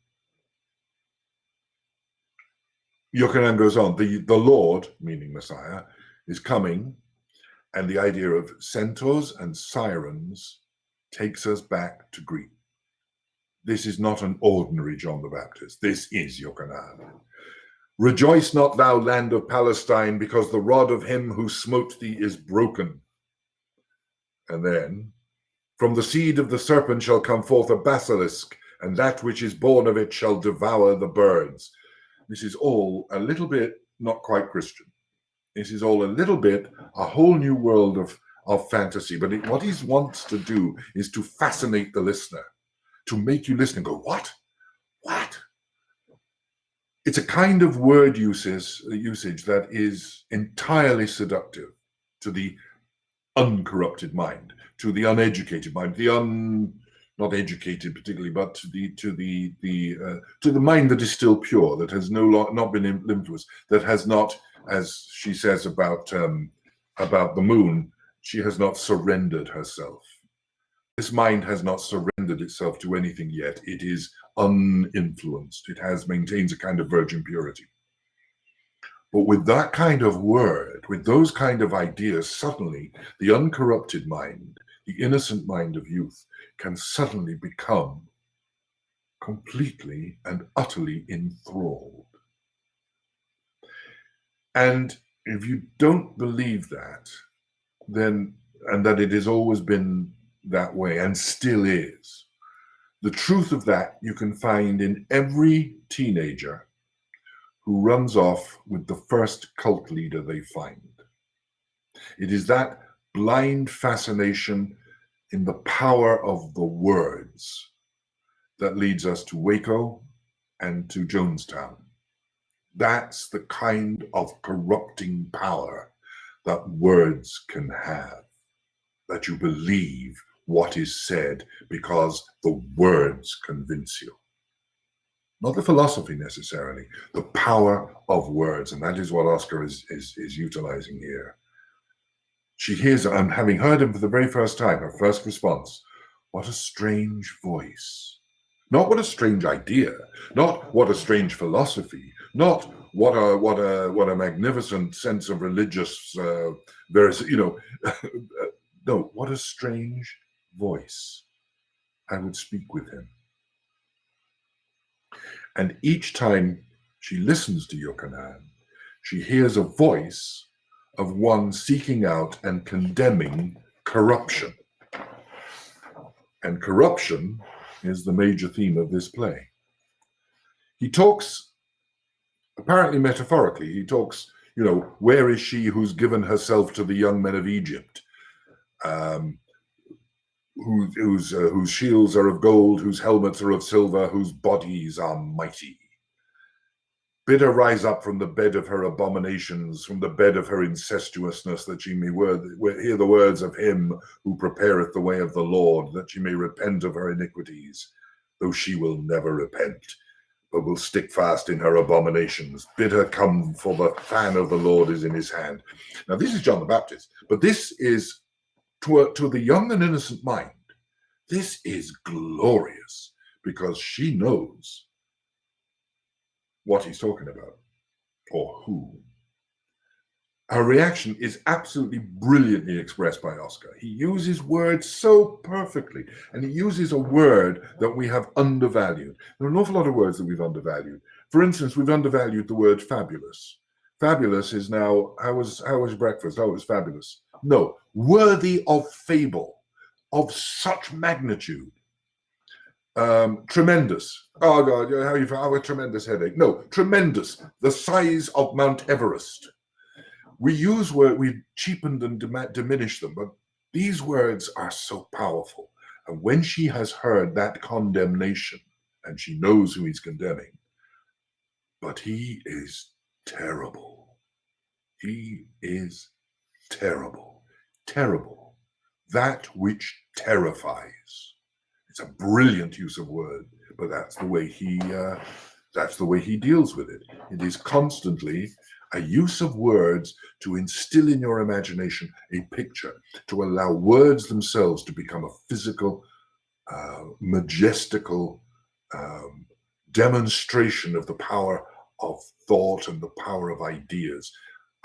Yochanan goes on, the Lord, meaning Messiah, is coming. And the idea of centaurs and sirens takes us back to Greek. This is not an ordinary John the Baptist. This is Yochanan. Rejoice not, thou land of Palestine, because the rod of him who smote thee is broken. And then, from the seed of the serpent shall come forth a basilisk, and that which is born of it shall devour the birds. This is all a little bit not quite Christian. This is all a little bit a whole new world of fantasy. But what he wants to do is to fascinate the listener, to make you listen and go, what? What? It's a kind of word usage that is entirely seductive to the uncorrupted mind, to the uneducated mind, not educated particularly, but to the mind that is still pure, that has not been influenced, that has not, as she says about the moon, She has not surrendered herself. This mind has not surrendered itself to anything yet. It is uninfluenced. It maintains a kind of virgin purity. But with that kind of word, with those kind of ideas, suddenly the uncorrupted mind, the innocent mind of youth, can suddenly become completely and utterly enthralled. And if you don't believe that, then, and that it has always been that way and still is, the truth of that you can find in every teenager who runs off with the first cult leader they find. It is that blind fascination in the power of the words that leads us to Waco and to Jonestown. That's the kind of corrupting power that words can have, that you believe what is said because the words convince you. Not the philosophy necessarily, the power of words. And that is what Oscar is utilizing here. She hears, and having heard him for the very first time, her first response, what a strange voice. Not what a strange idea, not what a strange philosophy, not what a magnificent sense of religious, no, what a strange voice. I would speak with him. And each time she listens to Yochanan, she hears a voice of one seeking out and condemning corruption. And corruption is the major theme of this play. He talks, apparently metaphorically, he talks, where is she who's given herself to the young men of Egypt? Whose shields are of gold, whose helmets are of silver, whose bodies are mighty. Bid her rise up from the bed of her abominations, from the bed of her incestuousness, that she may hear the words of him who prepareth the way of the Lord, that she may repent of her iniquities, though she will never repent, but will stick fast in her abominations. Bid her come, for the fan of the Lord is in his hand. Now, this is John the Baptist, but this is, to the young and innocent mind, this is glorious, because she knows what he's talking about, or who. Her reaction is absolutely brilliantly expressed by Oscar. He uses words so perfectly, and he uses a word that we have undervalued. There are an awful lot of words that we've undervalued. For instance, we've undervalued the word fabulous. Fabulous is now, how was breakfast? Oh, it was fabulous. No, worthy of fable, of such magnitude. Tremendous. Oh God, how you have a tremendous headache? No, tremendous. The size of Mount Everest. We use words, we've cheapened and diminished them, but these words are so powerful. And when she has heard that condemnation, and she knows who he's condemning, but he is terrible. He is terrible. Terrible. That which terrifies. It's a brilliant use of word, but that's the way he deals with it. It is constantly a use of words to instill in your imagination a picture, to allow words themselves to become a physical, majestical demonstration of the power of thought and the power of ideas.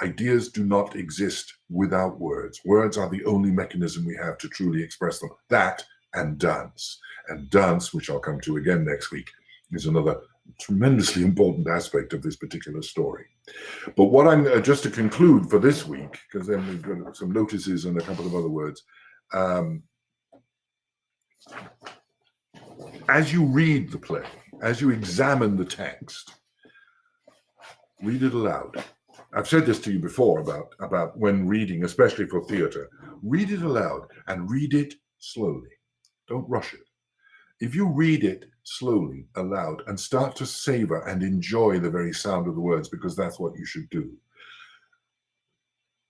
Ideas do not exist without words. Words are the only mechanism we have to truly express them. That and dance. And dance, which I'll come to again next week, is another tremendously important aspect of this particular story. But what I'm, just to conclude for this week, because then we've got some notices and a couple of other words. As you read the play, as you examine the text, read it aloud. I've said this to you before about when reading, especially for theater. Read it aloud and read it slowly. Don't rush it. If you read it slowly, aloud, and start to savor and enjoy the very sound of the words, because that's what you should do.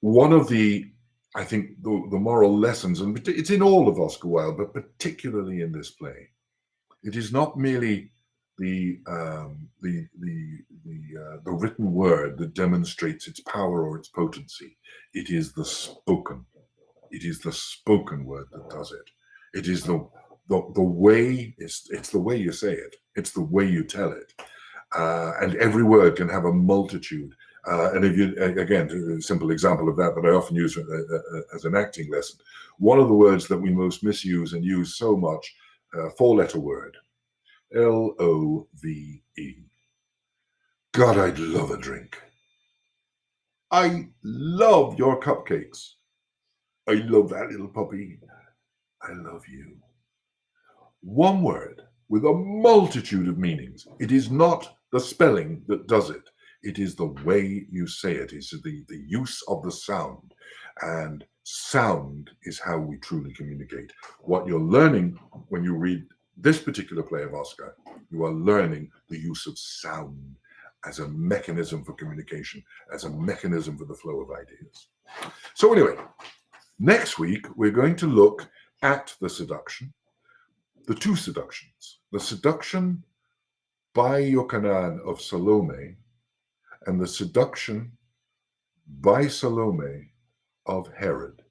One of the, I think, the moral lessons, and it's in all of Oscar Wilde, but particularly in this play, it is not merely the written word that demonstrates its power or its potency. It is the spoken It is the spoken word that does it. It is the way, it's the way you say it. It's the way you tell it. And every word can have a multitude. And if you, again, a simple example of that I often use as an acting lesson, one of the words that we most misuse and use so much, four-letter word, L-O-V-E. God, I'd love a drink. I love your cupcakes. I love that little puppy. I love you. One word with a multitude of meanings. It is not the spelling that does it. It is the way you say it. It's the use of the sound. And sound is how we truly communicate. What you're learning when you read this particular play of Oscar, you are learning the use of sound as a mechanism for communication, as a mechanism for the flow of ideas. So anyway, next week, we're going to look at the seduction, the two seductions, the seduction by Yochanan of Salome and the seduction by Salome of Herod,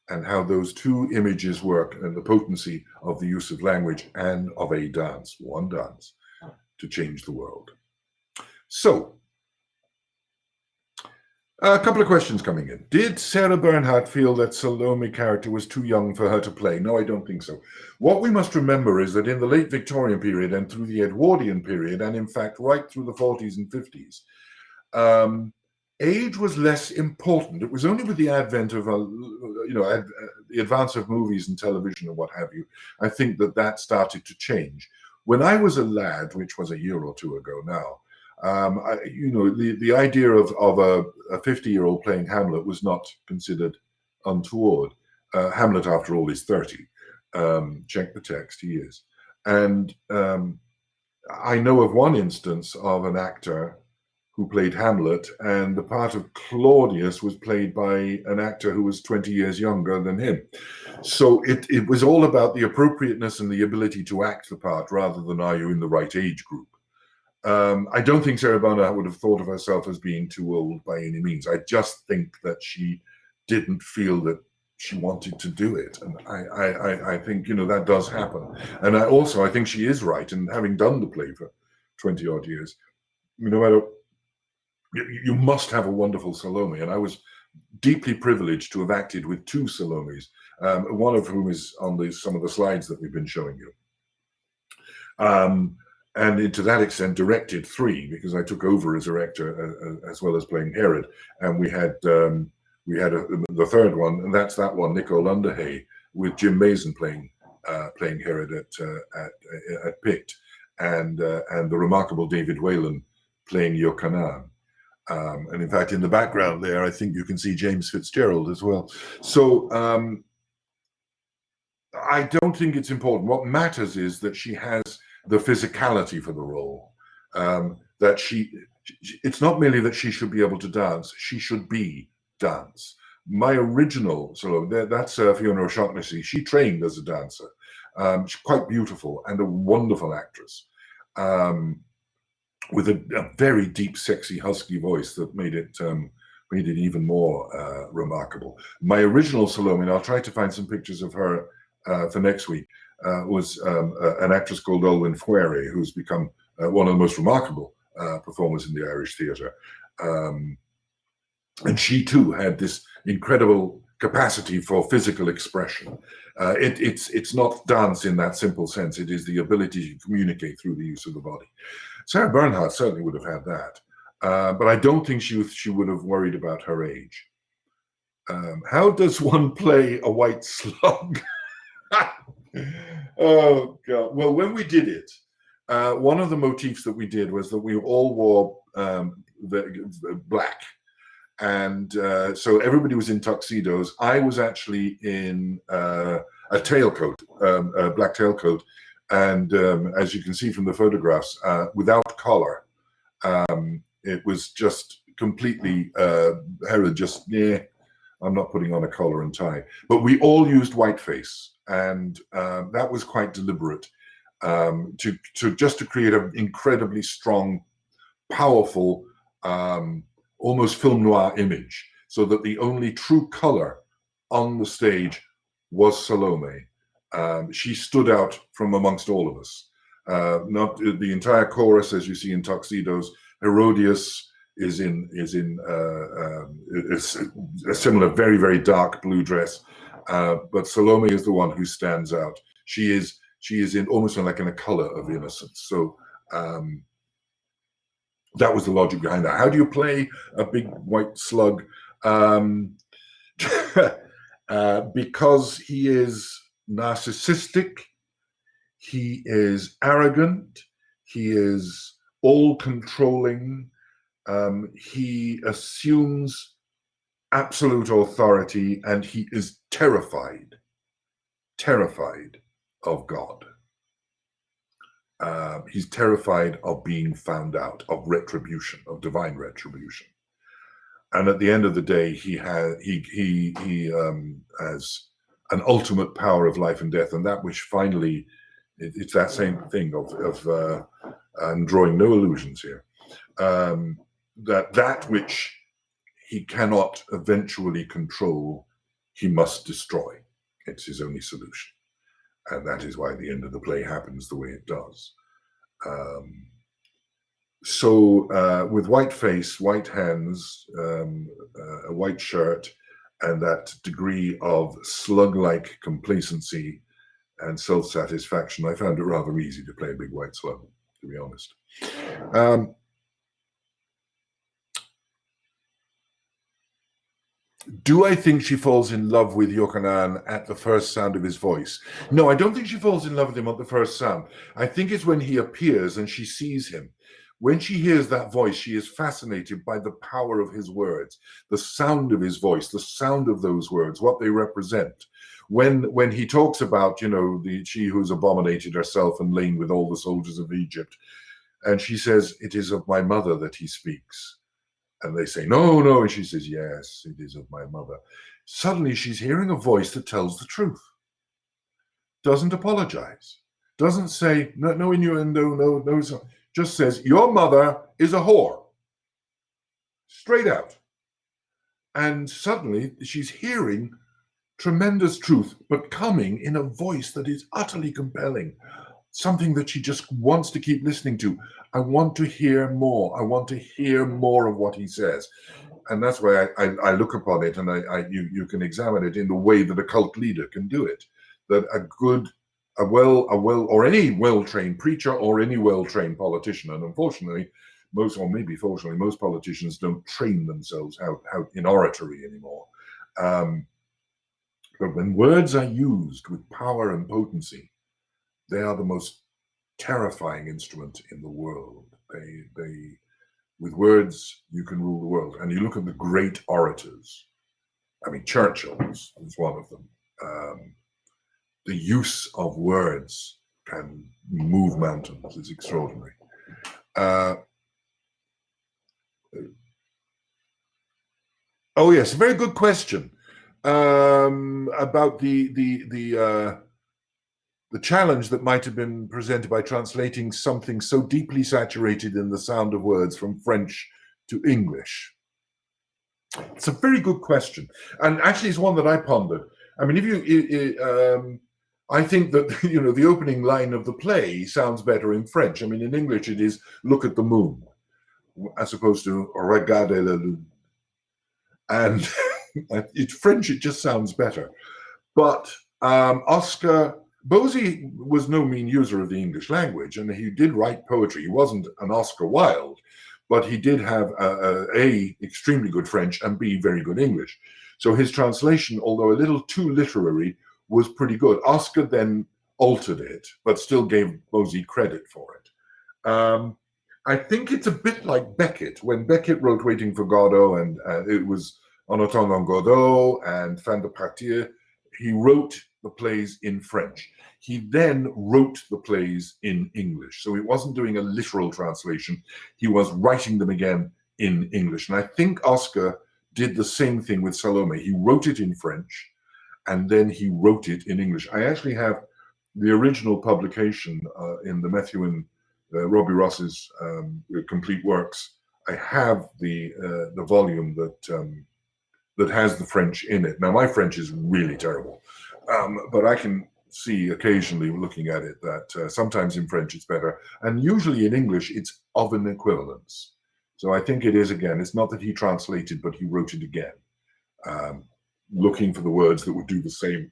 and how those two images work and the potency of the use of language and of a dance, one dance, to change the world. So, a couple of questions coming in. Did Sarah Bernhardt feel that Salome character was too young for her to play? No, I don't think so. What we must remember is that in the late Victorian period and through the Edwardian period, and in fact right through the 40s and 50s, age was less important. It was only with the advent of, the advance of movies and television and what have you, I think that started to change. When I was a lad, which was a year or two ago now, the idea of a 50-year-old playing Hamlet was not considered untoward. Hamlet, after all, is 30. Check the text, he is. And I know of one instance of an actor who played Hamlet, and the part of Claudius was played by an actor who was 20 years younger than him. So it was all about the appropriateness and the ability to act the part rather than are you in the right age group. I don't think Sarah Bernhardt would have thought of herself as being too old by any means. I just think that she didn't feel that she wanted to do it. And I think, that does happen. And I think she is right. And having done the play for 20 odd years, no matter, you must have a wonderful Salome. And I was deeply privileged to have acted with two Salomes, one of whom is on some of the slides that we've been showing you. And to that extent directed three, because I took over as director as well as playing Herod. And we had the third one, and that's that one, Nicole Underhay, with Jim Mason playing Herod at PICT, and the remarkable David Whalen playing Yochanan. And in fact, in the background there, I think you can see James Fitzgerald as well. So I don't think it's important. What matters is that she has the physicality for the role, that it's not merely that she should be able to dance, she should be dance. My original Salome, that's Fiona O'Shaughnessy. She trained as a dancer. She's quite beautiful and a wonderful actress, with a very deep, sexy, husky voice that made it even more remarkable. My original Salome, and I'll try to find some pictures of her for next week, was an actress called Olwen Fouere, who's become one of the most remarkable performers in the Irish theatre. And she too had this incredible capacity for physical expression. It's not dance in that simple sense. It is the ability to communicate through the use of the body. Sarah Bernhardt certainly would have had that, but I don't think she would have worried about her age. How does one play a white slug? Oh God! Well, when we did it, one of the motifs that we did was that we all wore the black, and so everybody was in tuxedos. I was actually in a tailcoat, a black tailcoat, and as you can see from the photographs, without collar. It was just completely Herod. Just I'm not putting on a collar and tie. But we all used whiteface, and that was quite deliberate to create an incredibly strong, powerful, almost film noir image, so that the only true color on the stage was Salome. She stood out from amongst all of us. Not the entire chorus, as you see in tuxedos. Herodias is in a similar, very, very dark blue dress, but Salome is the one who stands out. She is in almost like in a color of innocence. So that was the logic behind that. How do you play a big white slug? Because he is narcissistic, he is arrogant, he is all-controlling, he assumes absolute authority, and he is terrified of God. He's terrified of being found out, of retribution, of divine retribution. And at the end of the day, he has an ultimate power of life and death, and that which finally, it's that same thing of and drawing no illusions here, that which he cannot eventually control, he must destroy. It's his only solution. And that is why the end of the play happens the way it does. So with white face, white hands, a white shirt, and that degree of slug-like complacency and self-satisfaction, I found it rather easy to play a big white slug, to be honest. Do I think she falls in love with Yochanan at the first sound of his voice? No, I don't think she falls in love with him at the first sound. I think it's when he appears and she sees him. When she hears that voice, she is fascinated by the power of his words, the sound of his voice, the sound of those words, what they represent. When he talks about, you know, she who's abominated herself and lain with all the soldiers of Egypt, and she says, "It is of my mother that he speaks." And they say, "No, no." And she says, "Yes, it is of my mother." Suddenly she's hearing a voice that tells the truth. Doesn't apologize. Doesn't say, no innuendo, no, just says, "Your mother is a whore." Straight out. And suddenly she's hearing tremendous truth, but coming in a voice that is utterly compelling. Something that she just wants to keep listening to. I want to hear more. I want to hear more of what he says. And that's why I look upon it, and you can examine it in the way that a cult leader can do it. That or any well-trained preacher or any well-trained politician, and unfortunately, most politicians don't train themselves how in oratory anymore. But when words are used with power and potency, they are the most terrifying instrument in the world. With words, you can rule the world. And you look at the great orators. I mean, Churchill is one of them. The use of words can move mountains. It's extraordinary. Oh yes, very good question about the challenge that might have been presented by translating something so deeply saturated in the sound of words from French to English. It's a very good question, and actually it's one that I pondered. I mean, I think that, you know, the opening line of the play sounds better in French. I mean, in English it is "Look at the moon," as opposed to "Regarde la lune," and in French it just sounds better. But Bosie was no mean user of the English language, and he did write poetry. He wasn't an Oscar Wilde, but he did have A, extremely good French, and B, very good English. So his translation, although a little too literary, was pretty good. Oscar then altered it, but still gave Bosie credit for it. I think it's a bit like Beckett. When Beckett wrote Waiting for Godot, and it was En attendant Godot and Fin de Partir, he wrote the plays in French. He then wrote the plays in English. So he wasn't doing a literal translation. He was writing them again in English. And I think Oscar did the same thing with Salome. He wrote it in French, and then he wrote it in English. I actually have the original publication in the Methuen, Robbie Ross's complete works. I have the volume that that has the French in it. Now, my French is really terrible, but I can see occasionally looking at it that sometimes in French it's better, and usually in English it's of an equivalence. So I think it is, again, it's not that he translated, but he wrote it again, looking for the words that would do the same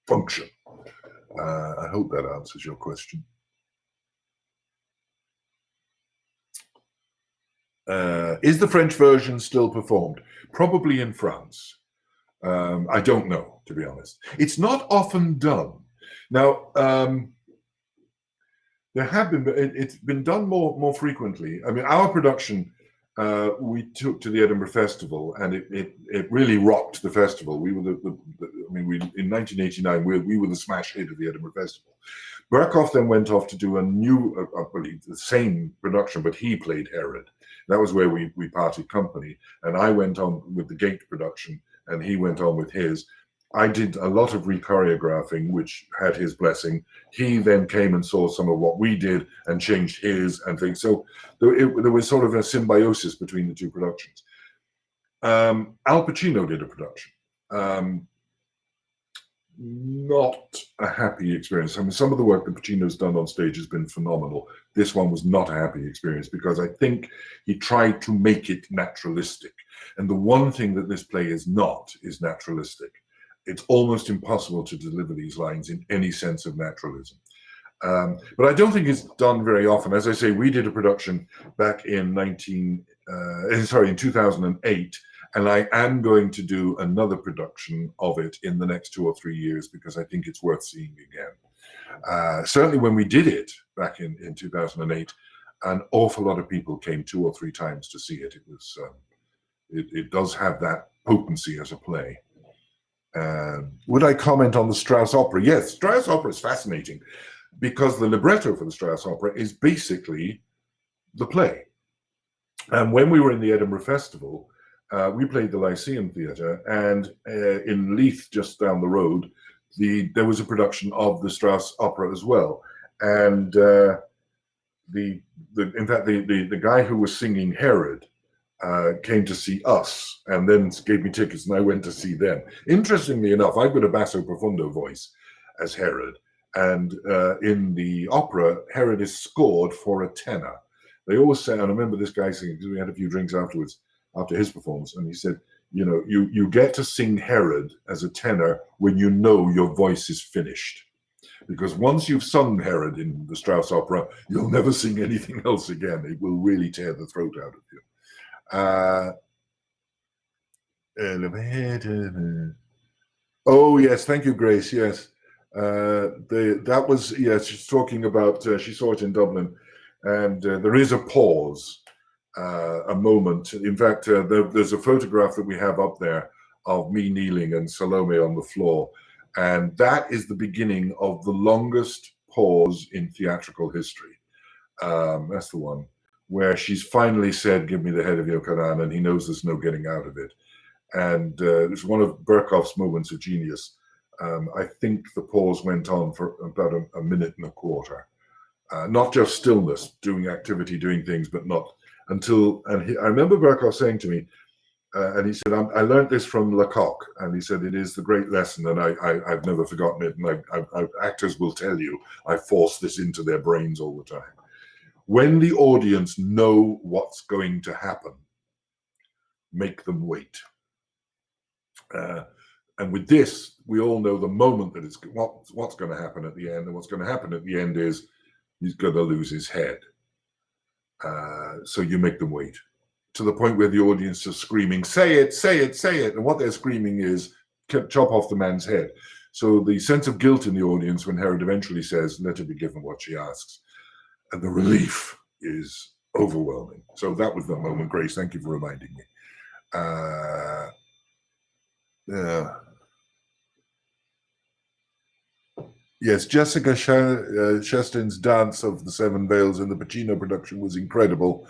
function. I hope that answers your question. Is the French version still performed? Probably in France. I don't know, to be honest. It's not often done. Now, there have been, it's been done more frequently. I mean, our production, we took to the Edinburgh Festival, and it really rocked the festival. We were in 1989, we were the smash hit of the Edinburgh Festival. Berkoff then went off to do a new, the same production, but he played Herod. That was where we parted company, and I went on with the Gate production, and he went on with his. I did a lot of re-choreographing, which had his blessing. He then came and saw some of what we did and changed his and things. So there was sort of a symbiosis between the two productions. Al Pacino did a production. Not a happy experience. I mean, some of the work that Pacino's done on stage has been phenomenal. This one was not a happy experience because I think he tried to make it naturalistic. And the one thing that this play is not is naturalistic. It's almost impossible to deliver these lines in any sense of naturalism. But I don't think it's done very often. As I say, we did a production back in 2008, and I am going to do another production of it in the next 2 or 3 years because I think it's worth seeing again. Certainly when we did it back in 2008, an awful lot of people came 2 or 3 times to see it. It was it does have that potency as a play. Would I comment on the Strauss Opera? Yes, Strauss Opera is fascinating because the libretto for the Strauss Opera is basically the play. And when we were in the Edinburgh Festival, we played the Lyceum Theatre, and in Leith, just down the road, there was a production of the Strauss Opera as well. And in fact, the guy who was singing Herod came to see us and then gave me tickets, and I went to see them. Interestingly enough, I've got a basso profundo voice as Herod, and in the opera, Herod is scored for a tenor. They always say, and I remember this guy singing, because we had a few drinks afterwards, after his performance, and he said, you know, you get to sing Herod as a tenor when you know your voice is finished. Because once you've sung Herod in the Strauss Opera, you'll never sing anything else again. It will really tear the throat out of you. Oh yes, thank you, Grace. Yes, that was, yes, she's talking about, she saw it in Dublin, and there is a pause, a moment. In fact, there's a photograph that we have up there of me kneeling and Salome on the floor, and that is the beginning of the longest pause in theatrical history. That's the one where she's finally said, "Give me the head of your Quran," and he knows there's no getting out of it. And it's one of Berkoff's moments of genius. I think the pause went on for about a minute and a quarter. Not just stillness, doing activity, doing things, but not until, and I remember Berkoff saying to me, and he said, I learned this from Lecoq, and he said, it is the great lesson, and I've never forgotten it, and actors will tell you, I force this into their brains all the time. When the audience know what's going to happen, make them wait. And with this, we all know the moment that it's what's going to happen at the end, and what's going to happen at the end is he's going to lose his head. So you make them wait to the point where the audience is screaming, "Say it, say it, say it!" And what they're screaming is, "Chop off the man's head." So the sense of guilt in the audience when Herod eventually says, "Let her be given what she asks," and the relief is overwhelming. So that was the moment, Grace. Thank you for reminding me. Yes, Jessica Chastain's dance of the Seven Veils in the Pacino production was incredible.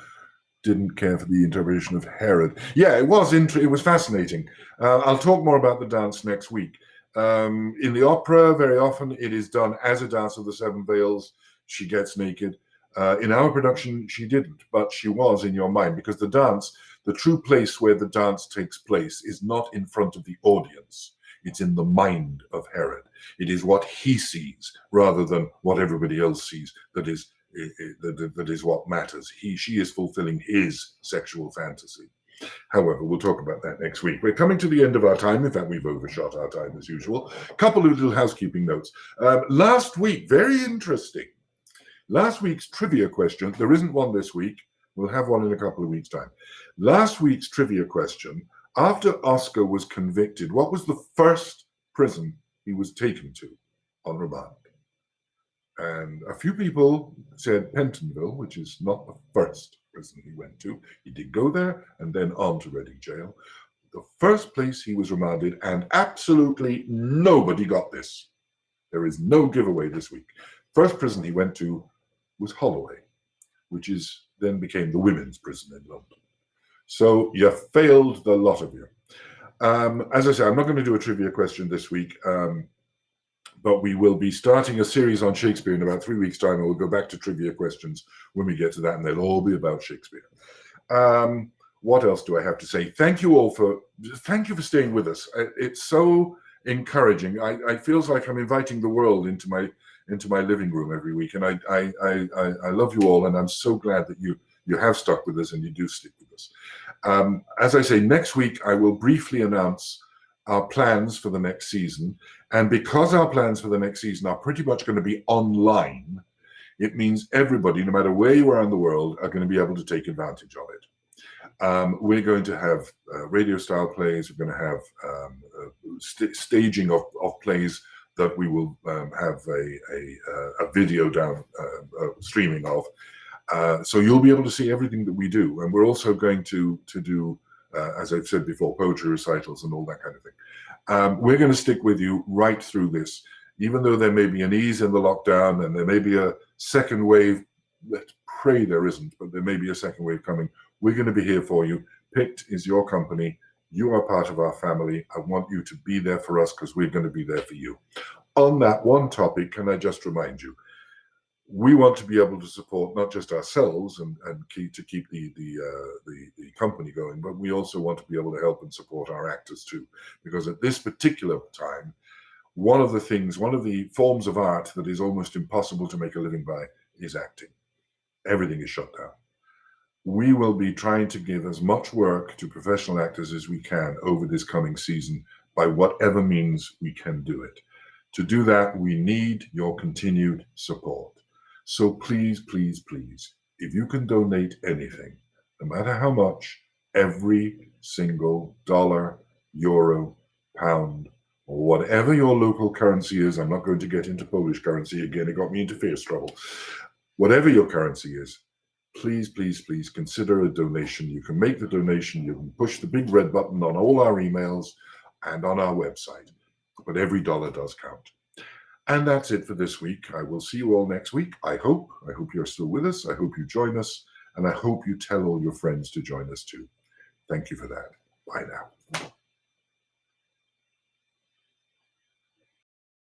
Didn't care for the interpretation of Herod. Yeah, it was fascinating. I'll talk more about the dance next week. In the opera, very often it is done as a dance of the Seven Veils. She gets naked. In our production, she didn't, but she was in your mind, because the the true place where the dance takes place is not in front of the audience. It's in the mind of Herod. It is what he sees rather than what everybody else sees that is what matters. She is fulfilling his sexual fantasy. However, we'll talk about that next week. We're coming to the end of our time. In fact, we've overshot our time as usual. A couple of little housekeeping notes. Last week, very interesting. Last week's trivia question, there isn't one this week. We'll have one in a couple of weeks' time. Last week's trivia question, after Oscar was convicted, what was the first prison he was taken to on remand? And a few people said Pentonville, which is not the first prison he went to. He did go there and then on to Reading Jail. The first place he was remanded, and absolutely nobody got this. There is no giveaway this week. First prison he went to was Holloway, which then became the women's prison in London. So you failed, the lot of you. As I say, I'm not going to do a trivia question this week, but we will be starting a series on Shakespeare in about 3 weeks' time, and we'll go back to trivia questions when we get to that, and they'll all be about Shakespeare. What else do I have to say? Thank you for staying with us. It's so encouraging. I feels like I'm inviting the world into my living room every week, and I love you all, and I'm so glad that you have stuck with us and you do stick with us. As I say, next week I will briefly announce our plans for the next season, and because our plans for the next season are pretty much going to be online, it means everybody, no matter where you are in the world, are going to be able to take advantage of it. We're going to have radio-style plays. We're going to have staging of plays that we will have a video down streaming of. So you'll be able to see everything that we do. And we're also going to do, as I've said before, poetry recitals and all that kind of thing. We're going to stick with you right through this, even though there may be an ease in the lockdown and there may be a second wave. Let's pray there isn't, but there may be a second wave coming. We're going to be here for you. PICT is your company. You are part of our family. I want you to be there for us because we're going to be there for you. On that one topic, can I just remind you, we want to be able to support not just ourselves and keep the company going, but we also want to be able to help and support our actors too. Because at this particular time, one of the forms of art that is almost impossible to make a living by is acting. Everything is shut down. We will be trying to give as much work to professional actors as we can over this coming season by whatever means we can do it. To do that, we need your continued support. So please, please, please, if you can donate anything, no matter how much, every single dollar, euro, pound, or whatever your local currency is, I'm not going to get into Polish currency again, it got me into fierce trouble. Whatever your currency is, please, please, please consider a donation. You can make the donation, you can push the big red button on all our emails and on our website, but every dollar does count. And that's it for this week. I will see you all next week. I hope you're still with us. I hope you join us. And I hope you tell all your friends to join us too. Thank you for that. Bye now.